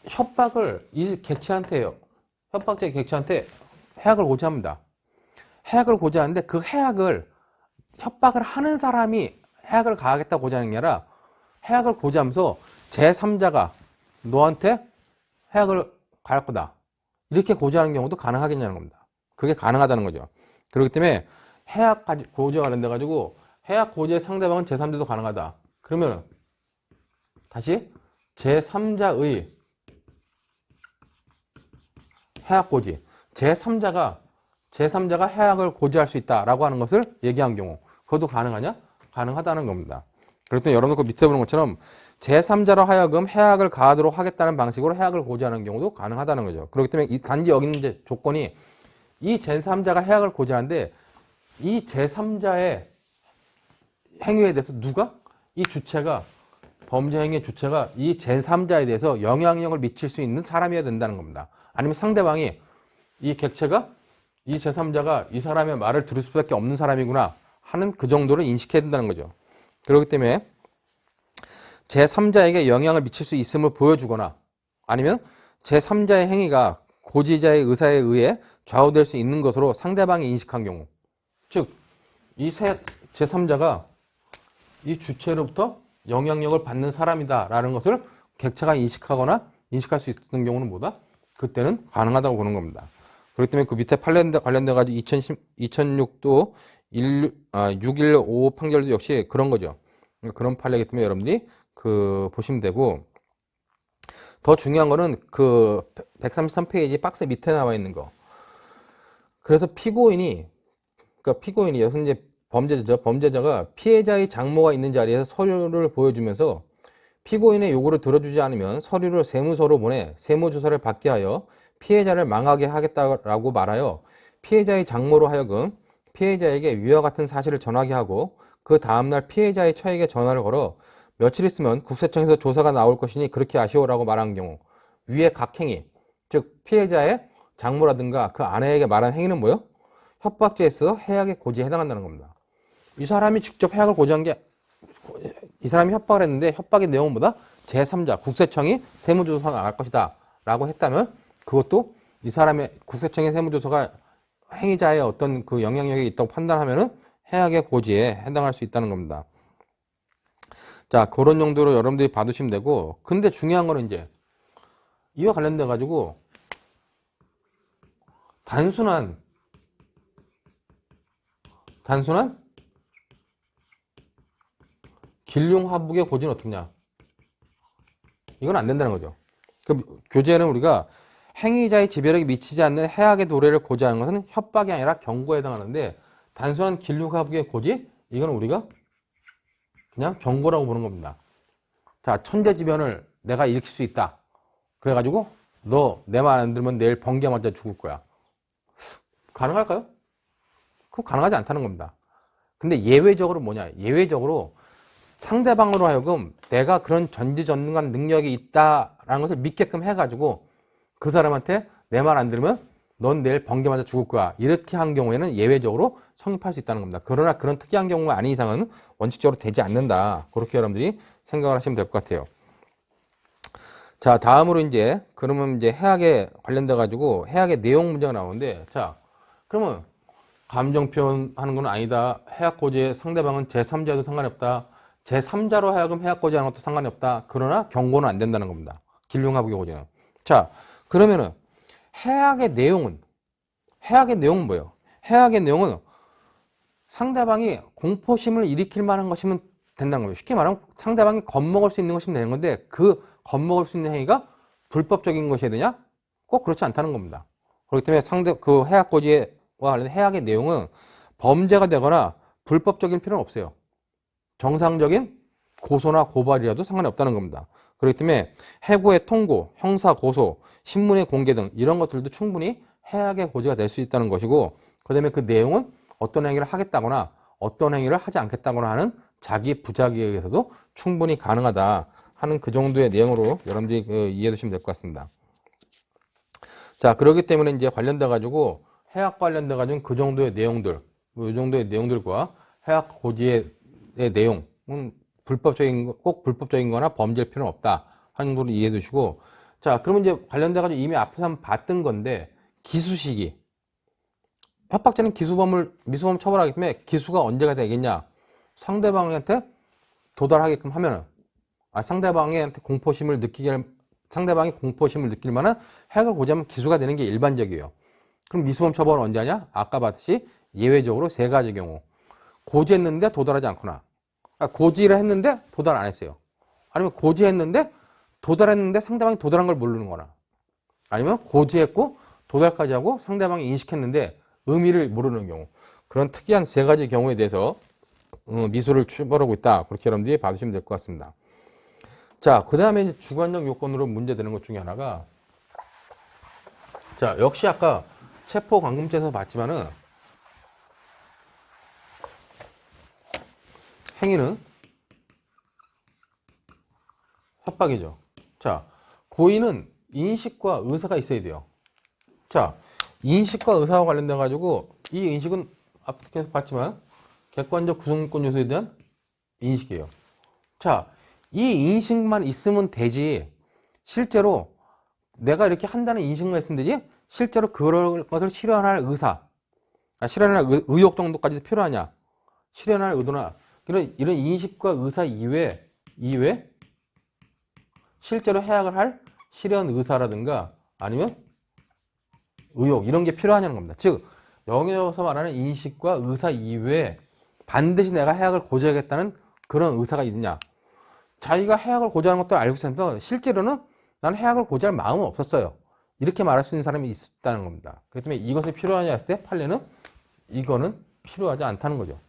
협박을 이 객체한테 협박자의 객체한테 해악을 고지합니다. 해악을 고지하는데 그 해악을 협박을 하는 사람이 해악을 가하겠다고 고지하는 게 아니라 해악을 고지하면서 제3자가 너한테 해악을 가할 거다. 이렇게 고지하는 경우도 가능하겠냐는 겁니다. 그게 가능하다는 거죠. 그렇기 때문에 해악 고지와 관련돼 가지고 해악 고지의 상대방은 제3자도 가능하다. 그러면 다시 제3자의 해악 고지, 제3자가 해악을 고지할 수 있다라고 하는 것을 얘기한 경우 그것도 가능하냐? 가능하다는 겁니다. 그렇기 때문에 여러분 그 밑에 보는 것처럼 제3자로 하여금 해악을 가하도록 하겠다는 방식으로 해악을 고지하는 경우도 가능하다는 거죠. 그렇기 때문에 단지 여기 있는 이제 조건이 이 제3자가 해악을 고지하는데 이 제3자의 행위에 대해서 누가? 이 주체가 범죄 행위의 주체가 이 제3자에 대해서 영향력을 미칠 수 있는 사람이어야 된다는 겁니다. 아니면 상대방이 이 객체가 이 제3자가 이 사람의 말을 들을 수밖에 없는 사람이구나 하는 그 정도를 인식해야 된다는 거죠. 그렇기 때문에 제3자에게 영향을 미칠 수 있음을 보여주거나 아니면 제3자의 행위가 고지자의 의사에 의해 좌우될 수 있는 것으로 상대방이 인식한 경우 즉, 이 제3자가 이 주체로부터 영향력을 받는 사람이다 라는 것을 객체가 인식하거나 인식할 수 있는 경우는 뭐다? 그때는 가능하다고 보는 겁니다. 그렇기 때문에 그 밑에 관련돼 가지고 2006도 6155 판결도 역시 그런 거죠. 그런 판례이기 때문에 여러분들이 그 보시면 되고 더 중요한 거는 그 133페이지 박스 밑에 나와 있는 거. 그래서 피고인이 여기서 이제 범죄자죠. 범죄자가 피해자의 장모가 있는 자리에서 서류를 보여주면서 피고인의 요구를 들어주지 않으면 서류를 세무서로 보내 세무조사를 받게 하여 피해자를 망하게 하겠다라고 말하여 피해자의 장모로 하여금 피해자에게 위와 같은 사실을 전하게 하고 그 다음날 피해자의 처에게 전화를 걸어 며칠 있으면 국세청에서 조사가 나올 것이니 그렇게 아쉬워라고 말한 경우, 위의 각 행위, 즉 피해자의 장모라든가 그 아내에게 말한 행위는 뭐예요? 협박죄에 있어서 해악의 고지에 해당한다는 겁니다. 이 사람이 직접 해악을 고지한 게, 이 사람이 협박을 했는데 협박의 내용은 뭐다? 제3자, 국세청이 세무조사가 나갈 것이다 라고 했다면 그것도 이 사람의 국세청의 세무조사가 행위자의 어떤 그 영향력이 있다고 판단하면은 해악의 고지에 해당할 수 있다는 겁니다. 자, 그런 용도로 여러분들이 봐두시면 되고, 근데 중요한 거는 이제 이와 관련돼 가지고 단순한 길흉화북의 고지는 어떻냐? 이건 안 된다는 거죠. 그 교재는 우리가 행위자의 지배력이 미치지 않는 해악의 도래를 고지하는 것은 협박이 아니라 경고에 해당하는데, 단순한 길흉화북의 고지? 이건 우리가 그냥 경고라고 보는 겁니다. 자, 천재지변을 내가 일으킬 수 있다. 그래가지고 너 내 말 안 들으면 내일 번개 맞아 죽을 거야. 가능할까요? 그거 가능하지 않다는 겁니다. 근데 예외적으로 뭐냐? 예외적으로 상대방으로 하여금 내가 그런 전지전능한 능력이 있다라는 것을 믿게끔 해가지고 그 사람한테 내 말 안 들으면 넌 내일 번개 맞아 죽을 거야. 이렇게 한 경우에는 예외적으로 성립할 수 있다는 겁니다. 그러나 그런 특이한 경우가 아닌 이상은 원칙적으로 되지 않는다. 그렇게 여러분들이 생각을 하시면 될 것 같아요. 자, 다음으로 이제 그러면 이제 해악에 관련돼 가지고 해악의 내용 문제가 나오는데, 자, 그러면 감정 표현하는 건 아니다. 해악 고지에 상대방은 제3자도 상관이 없다. 제3자로 하여금 해악 고지하는 것도 상관이 없다. 그러나 경고는 안 된다는 겁니다. 길흉화북의 고지는. 자, 그러면은 해악의 내용은 뭐예요? 해악의 내용은 상대방이 공포심을 일으킬 만한 것이면 된다는 거예요. 쉽게 말하면 상대방이 겁먹을 수 있는 것이면 되는 건데, 그 겁먹을 수 있는 행위가 불법적인 것이어야 되냐? 꼭 그렇지 않다는 겁니다. 그렇기 때문에 그 해악 고지와 관련된 해악의 내용은 범죄가 되거나 불법적인 필요는 없어요. 정상적인 고소나 고발이라도 상관이 없다는 겁니다. 그렇기 때문에 해고의 통고, 형사 고소, 신문의 공개 등 이런 것들도 충분히 해악의 고지가 될 수 있다는 것이고, 그 다음에 그 내용은 어떤 행위를 하겠다거나 어떤 행위를 하지 않겠다거나 하는 자기 부작위에 의해서도 충분히 가능하다 하는 그 정도의 내용으로 여러분들이 이해해 두시면 될 것 같습니다. 자, 그렇기 때문에 이제 관련돼 가지고 해악 관련돼 가지고 그 정도의 내용들, 이 정도의 내용들과 해악 고지의 내용은 꼭 불법적인 거나 범죄일 필요는 없다 하는 정도로 이해해 두시고, 자, 그러면 이제 관련돼 가지고 이미 앞에서 한번 봤던 건데, 기수 시기. 협박죄는 미수범을 처벌하기 때문에 기수가 언제가 되겠냐? 상대방한테 도달하게끔 하면은, 상대방이 공포심을 느낄 만한 해악을 고지하면 기수가 되는 게 일반적이에요. 그럼 미수범 처벌은 언제 하냐? 아까 봤듯이 예외적으로 세 가지 경우. 고지했는데 도달하지 않거나, 고지를 했는데 도달 안 했어요. 아니면 고지했는데 도달했는데 상대방이 도달한 걸 모르는 거나, 아니면 고지했고 도달까지 하고 상대방이 인식했는데 의미를 모르는 경우. 그런 특이한 세 가지 경우에 대해서 미수를 처벌하고 있다. 그렇게 여러분들이 봐주시면 될 것 같습니다. 자, 그 다음에 주관적 요건으로 문제되는 것 중에 하나가, 자, 역시 아까 체포감금죄에서 봤지만은 행위는 협박이죠. 자, 고의는 인식과 의사가 있어야 돼요. 자, 인식과 의사와 관련돼 가지고 이 인식은 앞에서 봤지만 객관적 구성권 요소에 대한 인식이에요. 자, 이 인식만 있으면 되지, 실제로 내가 이렇게 한다는 인식만 있으면 되지 실제로 그럴 것을 실현할 실현할 의욕 정도까지도 필요하냐, 실현할 의도나 이런 인식과 의사 이외 실제로 해악을 할 실현 의사라든가 아니면 의욕, 이런 게 필요하냐는 겁니다. 즉, 여기서 말하는 인식과 의사 이외에 반드시 내가 해악을 고지하겠다는 그런 의사가 있느냐. 자기가 해악을 고지하는 것도 알고 있으면서 실제로는 나는 해악을 고지할 마음은 없었어요. 이렇게 말할 수 있는 사람이 있다는 겁니다. 그렇기 때문에 이것이 필요하냐 했을 때 판례는 이거는 필요하지 않다는 거죠.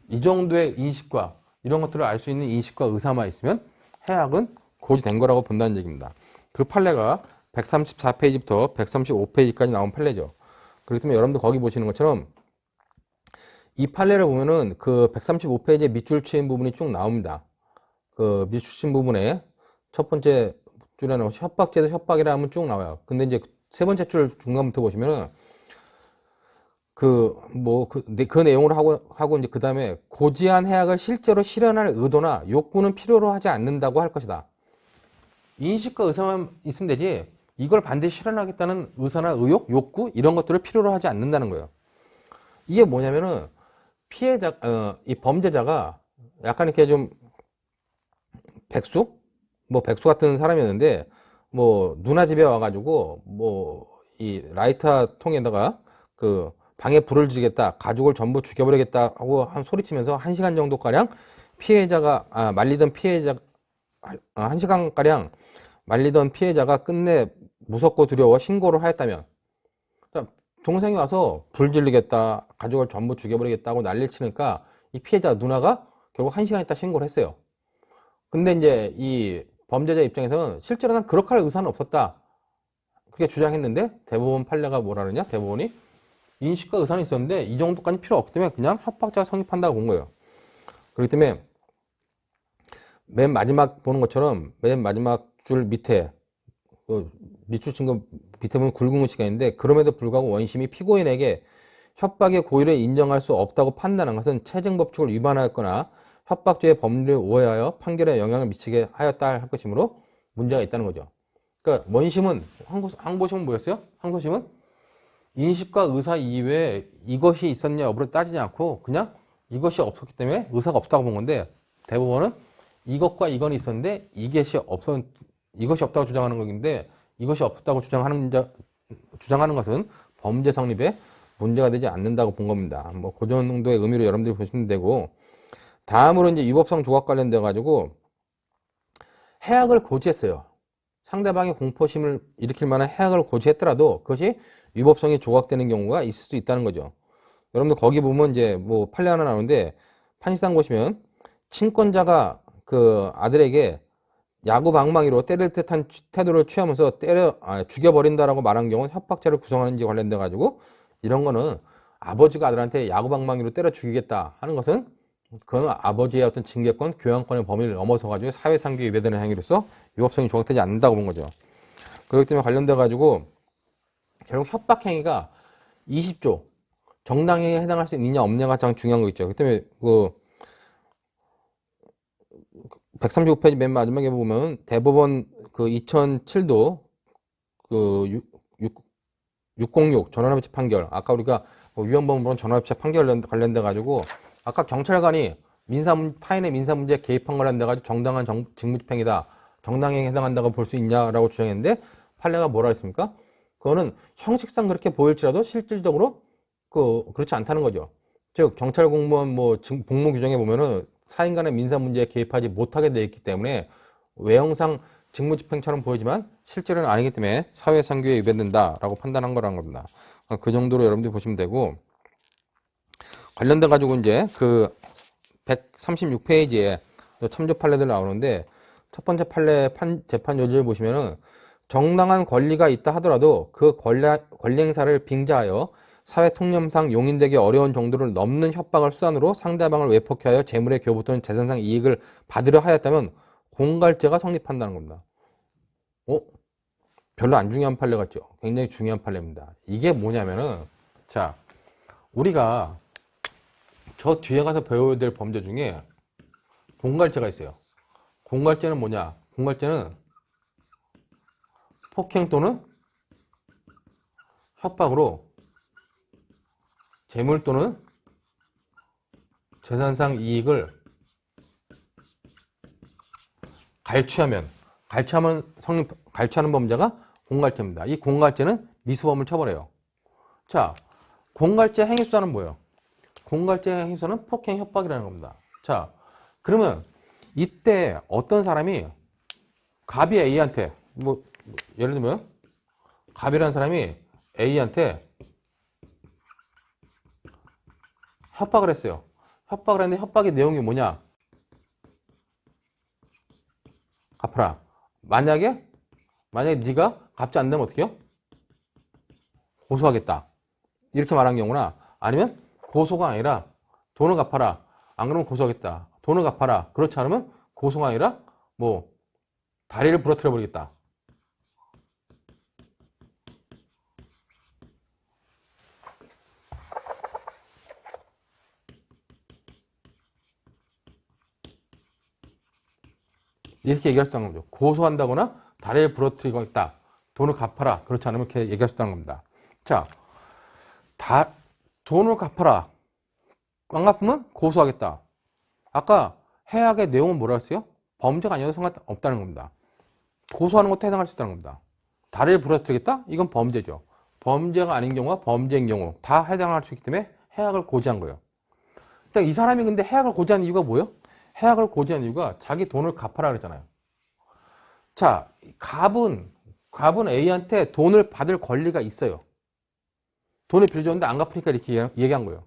이 정도의 인식과 이런 것들을 알 수 있는 인식과 의사만 있으면 해악은 고지된 거라고 본다는 얘기입니다. 그 판례가 134페이지부터 135페이지까지 나온 판례죠. 그렇기 때문에 여러분들 거기 보시는 것처럼 이 판례를 보면은 그 135페이지의 밑줄 치인 부분이 쭉 나옵니다. 그 밑줄 치인 부분에 첫 번째 줄에 나오고 협박죄도 협박이라 하면 쭉 나와요. 근데 이제 세 번째 줄 중간부터 보시면은 그 내용을 하고 이제 그 다음에 고지한 해악을 실제로 실현할 의도나 욕구는 필요로 하지 않는다고 할 것이다. 인식과 의사만 있으면 되지 이걸 반드시 실현하겠다는 의사나 의욕, 욕구 이런 것들을 필요로 하지 않는다는 거예요. 이게 뭐냐면은 이 범죄자가 약간 이렇게 좀 백수 같은 사람이었는데 누나 집에 와가지고 이 라이터 통에다가 그 방에 불을 지르겠다, 가족을 전부 죽여버리겠다 하고 소리치면서 1시간 정도가량 말리던 피해자 1시간가량 말리던 피해자가 끝내 무섭고 두려워 신고를 하였다면, 동생이 와서 불 지르겠다, 가족을 전부 죽여버리겠다고 난리를 치니까 이 피해자 누나가 결국 1시간 있다 신고를 했어요. 근데 이제 이 범죄자 입장에서는 실제로 난 그렇게 할 의사는 없었다, 그렇게 주장했는데 대법원 판례가 뭐라 그러냐? 대법원이 인식과 의사는 있었는데 이 정도까지 필요 없기 때문에 그냥 협박죄가 성립한다고 본 거예요. 그렇기 때문에 맨 마지막 보는 것처럼 맨 마지막 줄 밑에 밑줄 친 거 밑에 보면 굵은 시간인데, 그럼에도 불구하고 원심이 피고인에게 협박의 고의를 인정할 수 없다고 판단한 것은 체증법칙을 위반하였거나 협박죄의 법리를 오해하여 판결에 영향을 미치게 하였다 할 것이므로 문제가 있다는 거죠. 그러니까 원심은 항고심은 뭐였어요? 항소심은 인식과 의사 이외에 이것이 있었냐 여부를 따지지 않고 그냥 이것이 없었기 때문에 의사가 없다고 본 건데, 대법원은 이것과 이건 있었는데 이것이 없다고 주장하는 것인데, 이것이 없다고 주장하는 것은 범죄 성립에 문제가 되지 않는다고 본 겁니다. 그 정도의 의미로 여러분들이 보시면 되고, 다음으로 이제 위법성 조각 관련돼 가지고 해악을 고지했어요. 상대방이 공포심을 일으킬 만한 해악을 고지했더라도 그것이 위법성이 조각되는 경우가 있을 수 있다는 거죠. 여러분들 거기 보면 이제 판례 하나 나오는데, 판시상 보시면 친권자가 그 아들에게 야구 방망이로 때릴 듯한 태도를 취하면서 죽여버린다라고 말한 경우는 협박죄를 구성하는지 관련돼 가지고, 이런 거는 아버지가 아들한테 야구 방망이로 때려 죽이겠다 하는 것은 그건 아버지의 어떤 징계권, 교양권의 범위를 넘어서 가지고 사회상규에 위배되는 행위로서 위법성이 조각되지 않는다고 본 거죠. 그렇기 때문에 관련돼 가지고 결국 협박행위가 20조 정당행위에 해당할 수 있느냐 없느냐가 가장 중요한 거 있죠. 그렇기 때문에 139페이지 맨 마지막에 보면 대법원 2007도 606 전원합의체 판결, 아까 우리가 위헌범으로 전원합의체 판결 관련돼 가지고 아까 경찰관이 타인의 민사 문제에 개입한 관련돼 가지고 정당한 직무집행이다, 정당행위에 해당한다고 볼 수 있냐라고 주장했는데, 판례가 뭐라 했습니까? 그거는 형식상 그렇게 보일지라도 실질적으로 그렇지 않다는 거죠. 즉 경찰 공무원 복무 규정에 보면은 사인 간의 민사 문제에 개입하지 못하게 되어 있기 때문에 외형상 직무집행처럼 보이지만 실제로는 아니기 때문에 사회상규에 위배된다라고 판단한 거라는 겁니다. 그 정도로 여러분들이 보시면 되고, 관련돼 가지고 이제 136페이지에 참조 판례들 나오는데, 첫 번째 판례 재판 요지를 보시면은 정당한 권리가 있다 하더라도 그 권리 행사를 빙자하여 사회 통념상 용인되기 어려운 정도를 넘는 협박을 수단으로 상대방을 외폭하여 재물의 교부 또는 재산상 이익을 받으려 하였다면 공갈죄가 성립한다는 겁니다. 별로 안 중요한 판례 같죠? 굉장히 중요한 판례입니다. 이게 뭐냐면은, 자, 우리가 저 뒤에 가서 배워야 될 범죄 중에 공갈죄가 있어요. 공갈죄는 뭐냐? 공갈죄는 폭행 또는 협박으로 재물 또는 재산상 이익을 갈취하는 범죄가 공갈죄입니다. 이 공갈죄는 미수범을 처벌해요. 자, 공갈죄 행위수단은 뭐예요? 공갈죄 행위수단은 폭행, 협박이라는 겁니다. 자, 그러면 이때 어떤 사람이 갑이 A한테 예를 들면 갑이라는 사람이 A한테 협박을 했어요. 협박을 했는데 협박의 내용이 뭐냐? 갚아라. 만약에 네가 갚지 않는다면 어떻게 해요? 고소하겠다. 이렇게 말한 경우나, 아니면 고소가 아니라 돈을 갚아라. 안 그러면 고소하겠다. 돈을 갚아라. 그렇지 않으면 고소가 아니라 다리를 부러뜨려 버리겠다. 이렇게 얘기할 수 있다는 거죠. 고소한다거나 다리를 부러뜨리고 있다. 돈을 갚아라. 그렇지 않으면 이렇게 얘기할 수 있다는 겁니다. 자, 돈을 갚아라. 안 갚으면 고소하겠다. 아까 해약의 내용은 뭐라 했어요? 범죄가 아니어도 상관없다는 겁니다. 고소하는 것도 해당할 수 있다는 겁니다. 다리를 부러뜨리겠다? 이건 범죄죠. 범죄가 아닌 경우와 범죄인 경우 다 해당할 수 있기 때문에 해약을 고지한 거예요. 이 사람이 근데 해약을 고지한 이유가 뭐예요? 해약을 고지한 이유가 자기 돈을 갚아라 그랬잖아요. 자, 갑은 A한테 돈을 받을 권리가 있어요. 돈을 빌려줬는데 안 갚으니까 이렇게 얘기한 거예요.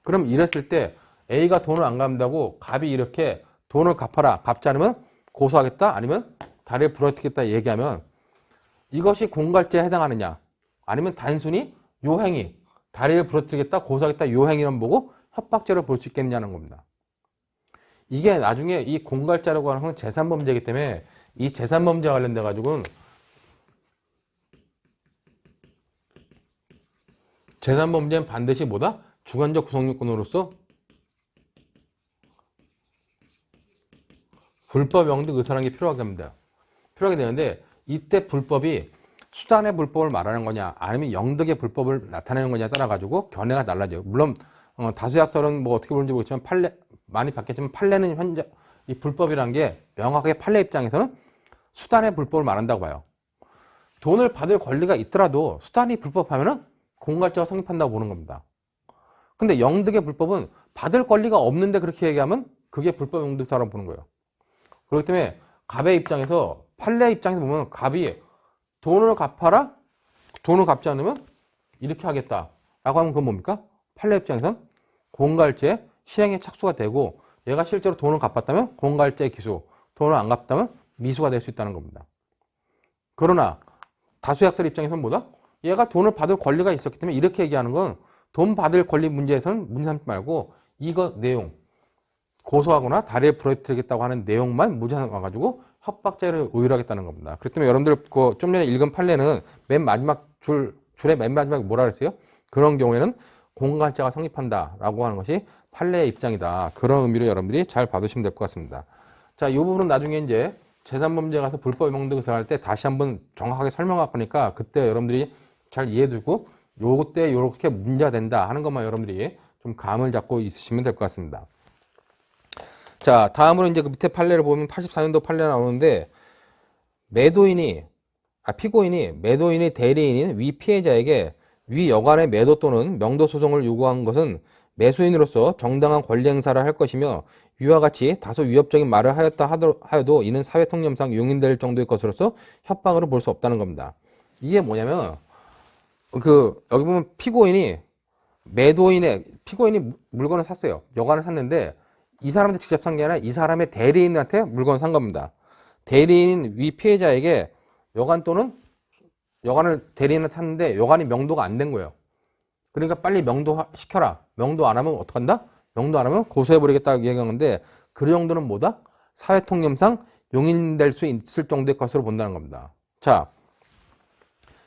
그럼 이랬을 때 A가 돈을 안 갚는다고 갑이 이렇게 돈을 갚아라. 갚지 않으면 고소하겠다. 아니면 다리를 부러뜨리겠다 얘기하면 이것이 공갈죄에 해당하느냐? 아니면 단순히 요 행위, 다리를 부러뜨리겠다, 고소하겠다 요 행위만 보고 협박죄를 볼 수 있겠냐는 겁니다. 이게 나중에 이 공갈죄라고 하는 건 재산범죄이기 때문에 이 재산범죄와 관련돼 가지고는 재산범죄는 반드시 뭐다? 주관적 구성요건으로서 불법 영득 의사라는 게 필요하게 합니다. 필요하게 되는데 이때 불법이 수단의 불법을 말하는 거냐 아니면 영득의 불법을 나타내는 거냐에 따라 가지고 견해가 달라져요. 물론 다수약설은 어떻게 보는지 모르겠지만 많이 바뀌었지만 판례는 현재 이 불법이란 게 명확하게 판례 입장에서는 수단의 불법을 말한다고 봐요. 돈을 받을 권리가 있더라도 수단이 불법하면은 공갈죄가 성립한다고 보는 겁니다. 근데 영득의 불법은 받을 권리가 없는데 그렇게 얘기하면 그게 불법 영득사라고 보는 거예요. 그렇기 때문에 갑의 입장에서 판례 입장에서 보면 갑이 돈을 갚아라? 돈을 갚지 않으면 이렇게 하겠다 라고 하면 그건 뭡니까? 판례 입장에선 공갈죄 시행에 착수가 되고 얘가 실제로 돈을 갚았다면 공갈죄 기수, 돈을 안 갚았다면 미수가 될 수 있다는 겁니다. 그러나 다수약설 입장에서는 뭐다? 얘가 돈을 받을 권리가 있었기 때문에 이렇게 얘기하는 건 돈 받을 권리 문제에서는 문제 삼지 말고 이거 내용 고소하거나 다리를 부러뜨리겠다고 하는 내용만 무죄 삼아가지고 협박죄를 의율하겠다는 겁니다. 그렇기 때문에 여러분들 좀 전에 읽은 판례는 맨 마지막 줄의 맨 마지막에 뭐라 그랬어요? 그런 경우에는 공갈죄가 성립한다라고 하는 것이 판례의 입장이다. 그런 의미로 여러분들이 잘 봐두시면 될 것 같습니다. 자, 이 부분은 나중에 이제 재산범죄에 가서 불법 영득을 할 때 다시 한번 정확하게 설명할 거니까 그때 여러분들이 잘 이해해두고 요때 이렇게 문제가 된다 하는 것만 여러분들이 좀 감을 잡고 있으시면 될 것 같습니다. 자, 다음으로 이제 그 밑에 판례를 보면 84년도 판례가 나오는데 피고인이 매도인이 대리인인 위 피해자에게 위 여관의 매도 또는 명도 소송을 요구한 것은 매수인으로서 정당한 권리 행사를 할 것이며 위와 같이 다소 위협적인 말을 하여도 이는 사회 통념상 용인될 정도의 것으로서 협박으로 볼 수 없다는 겁니다. 이게 뭐냐면 여기 보면 피고인이 물건을 샀어요. 여관을 샀는데 이 사람한테 직접 산 게 아니라 이 사람의 대리인한테 물건을 산 겁니다. 대리인 위 피해자에게 여관을 대리인한테 샀는데 여관이 명도가 안 된 거예요. 그러니까 빨리 명도시켜라. 명도 안 하면 어떡한다? 명도 안 하면 고소해버리겠다고 얘기한 건데 그 정도는 뭐다? 사회통념상 용인될 수 있을 정도의 것으로 본다는 겁니다. 자,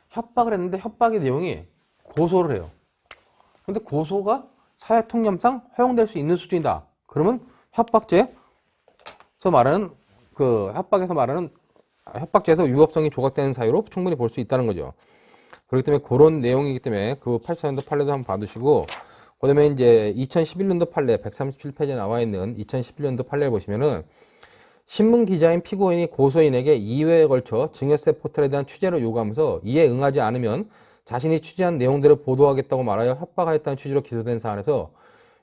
협박을 했는데 협박의 내용이 고소를 해요. 근데 고소가 사회통념상 허용될 수 있는 수준이다. 그러면 협박죄에서 말하는 협박죄에서 위법성이 조각되는 사유로 충분히 볼 수 있다는 거죠. 그렇기 때문에 그런 내용이기 때문에 그 84년도 판례도 한번 봐두시고 그 다음에 이제 2011년도 판례 137페이지에 나와 있는 2011년도 판례를 보시면은 신문 기자인 피고인이 고소인에게 2회에 걸쳐 증여세 포털에 대한 취재를 요구하면서 이에 응하지 않으면 자신이 취재한 내용들을 보도하겠다고 말하여 협박하였다는 취지로 기소된 사안에서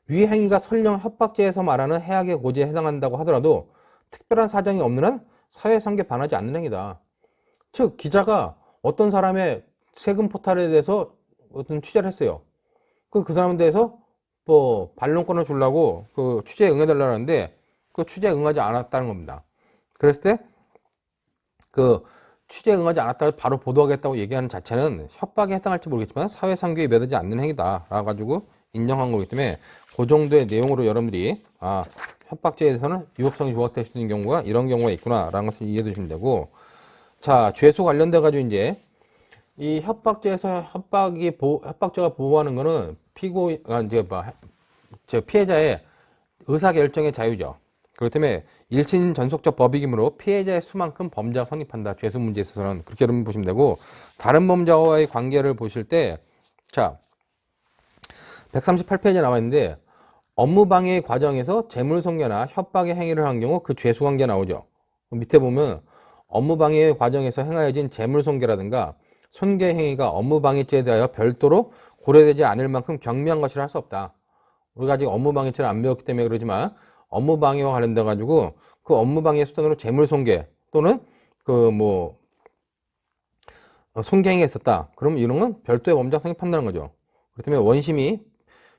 위 행위가 설령 협박죄에서 말하는 해악의 고지에 해당한다고 하더라도 특별한 사정이 없는 한 사회상규에 반하지 않는 행위다. 즉 기자가 어떤 사람의 세금 포탈에 대해서 어떤 취재를 했어요. 그 사람에 대해서 뭐 반론권을 주려고 그 취재에 응해달라고 하는데 그 취재에 응하지 않았다는 겁니다. 그랬을 때 그 취재에 응하지 않았다고 바로 보도하겠다고 얘기하는 자체는 협박에 해당할지 모르겠지만 사회상규에 매달리지 않는 행위다 라고 가지고 인정한 거기 때문에 그 정도의 내용으로 여러분들이 협박죄에 대해서는 위법성이 부각될 수 있는 경우가 이런 경우가 있구나 라는 것을 이해해 두시면 되고, 자, 죄수 관련돼 가지고 이제 이 협박죄에서 협박죄가 보호하는 거는 피해자의 의사결정의 자유죠. 그렇기 때문에 일신 전속적 법익이므로 피해자의 수만큼 범죄가 성립한다. 죄수 문제에 있어서는 그렇게 여러분 보시면 되고, 다른 범죄와의 관계를 보실 때, 자, 138페이지에 나와 있는데 업무방해 과정에서 재물손괴나 협박의 행위를 한 경우 그 죄수관계 나오죠. 밑에 보면 업무방해 과정에서 행하여진 재물손괴라든가 손괴 행위가 업무방해죄에 대하여 별도로 고려되지 않을 만큼 경미한 것이라 할 수 없다. 우리가 아직 업무방해죄를 안 배웠기 때문에 그러지만 업무방해와 관련돼 가지고 그 업무방해 수단으로 재물손괴 또는 손괴 행위가 있었다. 그러면 이런 건 별도의 범죄가 성립한다는 거죠. 그렇기 때문에 원심이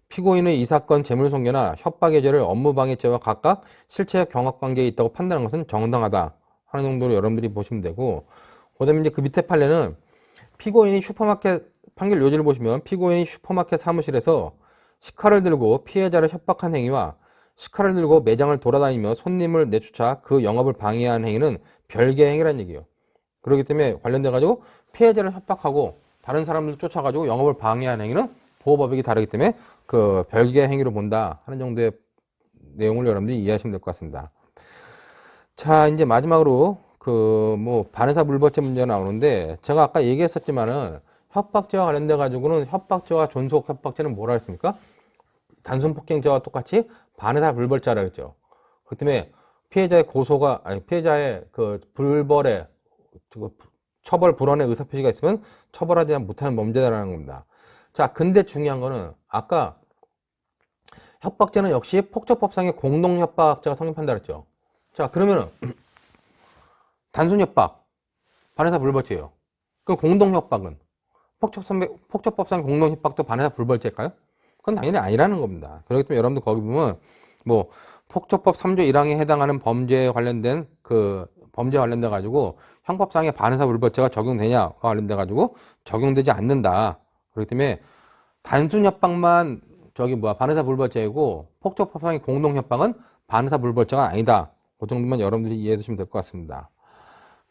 피고인의 이 사건 재물손괴나 협박의 죄를 업무방해죄와 각각 실체적 경합관계에 있다고 판단하는 것은 정당하다 하는 정도로 여러분들이 보시면 되고, 그 다음에 이제 그 밑에 판례는 피고인이 슈퍼마켓 판결 요지를 보시면 피고인이 슈퍼마켓 사무실에서 식칼을 들고 피해자를 협박한 행위와 식칼을 들고 매장을 돌아다니며 손님을 내쫓아 그 영업을 방해한 행위는 별개의 행위라는 얘기예요. 그렇기 때문에 관련돼 가지고 피해자를 협박하고 다른 사람들 쫓아가지고 영업을 방해한 행위는 보호법익이 다르기 때문에 그 별개의 행위로 본다 하는 정도의 내용을 여러분들이 이해하시면 될 것 같습니다. 자, 이제 마지막으로 반의사 불법죄 문제가 나오는데, 제가 아까 얘기했었지만은 협박죄와 관련돼 가지고는 협박죄와 존속 협박죄는 뭐라 했습니까? 단순 폭행죄와 똑같이 반의사 불벌죄라 했죠. 그렇기 때문에 피해자의 그 불벌의 처벌 불원의 의사표시가 있으면 처벌하지 못하는 범죄다라는 겁니다. 자, 근데 중요한 거는 아까 협박죄는 역시 폭처법상의 공동협박죄가 성립한다 그랬죠. 자, 그러면은 단순 협박, 반의사 불벌죄예요. 그럼 공동협박은 폭처법상 공동협박도 반의사 불벌죄일까요? 그건 당연히 아니라는 겁니다. 그렇기 때문에 여러분들 거기 보면 폭처법 3조 1항에 해당하는 범죄에 관련된 범죄에 관련돼 가지고 형법상의 반의사 불벌죄가 적용되냐와 관련돼 가지고 적용되지 않는다. 그렇기 때문에 단순 협박만 반의사 불벌죄이고 폭처법상의 공동협박은 반의사 불벌죄가 아니다. 그 정도만 여러분들이 이해해 두시면 될 것 같습니다.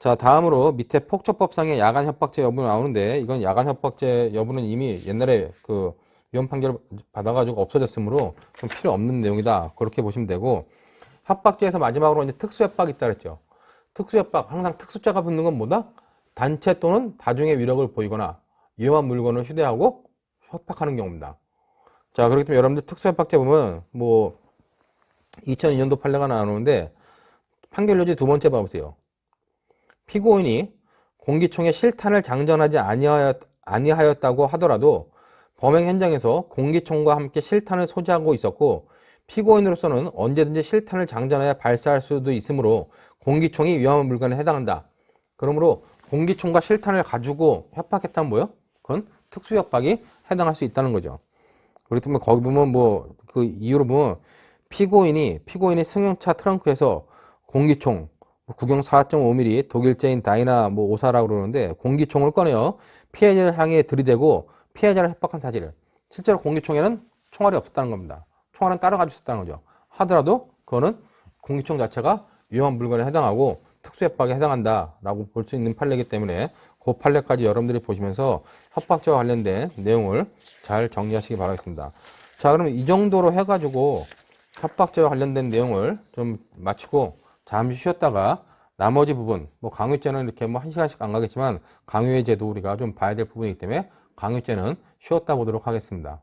자, 다음으로 밑에 폭처법상의 야간 협박죄 여부 나오는데, 이건 야간 협박죄 여부는 이미 옛날에 위헌 판결을 받아가지고 없어졌으므로 좀 필요 없는 내용이다. 그렇게 보시면 되고, 협박죄에서 마지막으로 이제 특수협박이 있다 그랬죠. 특수협박, 항상 특수자가 붙는 건 뭐다? 단체 또는 다중의 위력을 보이거나 위험한 물건을 휴대하고 협박하는 경우입니다. 자, 그렇기 때문에 여러분들 특수협박죄 보면 2002년도 판례가 나오는데 판결 요지 두 번째 봐보세요. 피고인이 공기총에 실탄을 장전하지 아니하였다고 하더라도 범행 현장에서 공기총과 함께 실탄을 소지하고 있었고 피고인으로서는 언제든지 실탄을 장전하여 발사할 수도 있으므로 공기총이 위험한 물건에 해당한다. 그러므로 공기총과 실탄을 가지고 협박했다면 뭐예요? 그건 특수협박이 해당할 수 있다는 거죠. 그렇기 때문에 거기 보면 그 이유로 보면 피고인이 승용차 트렁크에서 공기총 구경 4.5mm 독일제인 다이나 54라고 그러는데 공기총을 꺼내어 피해자를 향해 들이대고 피해자를 협박한 사실을, 실제로 공기총에는 총알이 없었다는 겁니다. 총알은 따로 가지고 있었다는 거죠. 하더라도 그거는 공기총 자체가 위험한 물건에 해당하고 특수협박에 해당한다라고 볼 수 있는 판례이기 때문에 그 판례까지 여러분들이 보시면서 협박죄와 관련된 내용을 잘 정리하시기 바라겠습니다. 자, 그러면 이 정도로 해가지고 협박죄와 관련된 내용을 좀 마치고 잠시 쉬었다가 나머지 부분, 강요죄는 이렇게 1시간씩 안 가겠지만 강요의 죄도 우리가 좀 봐야 될 부분이기 때문에 강요죄는 쉬었다 보도록 하겠습니다.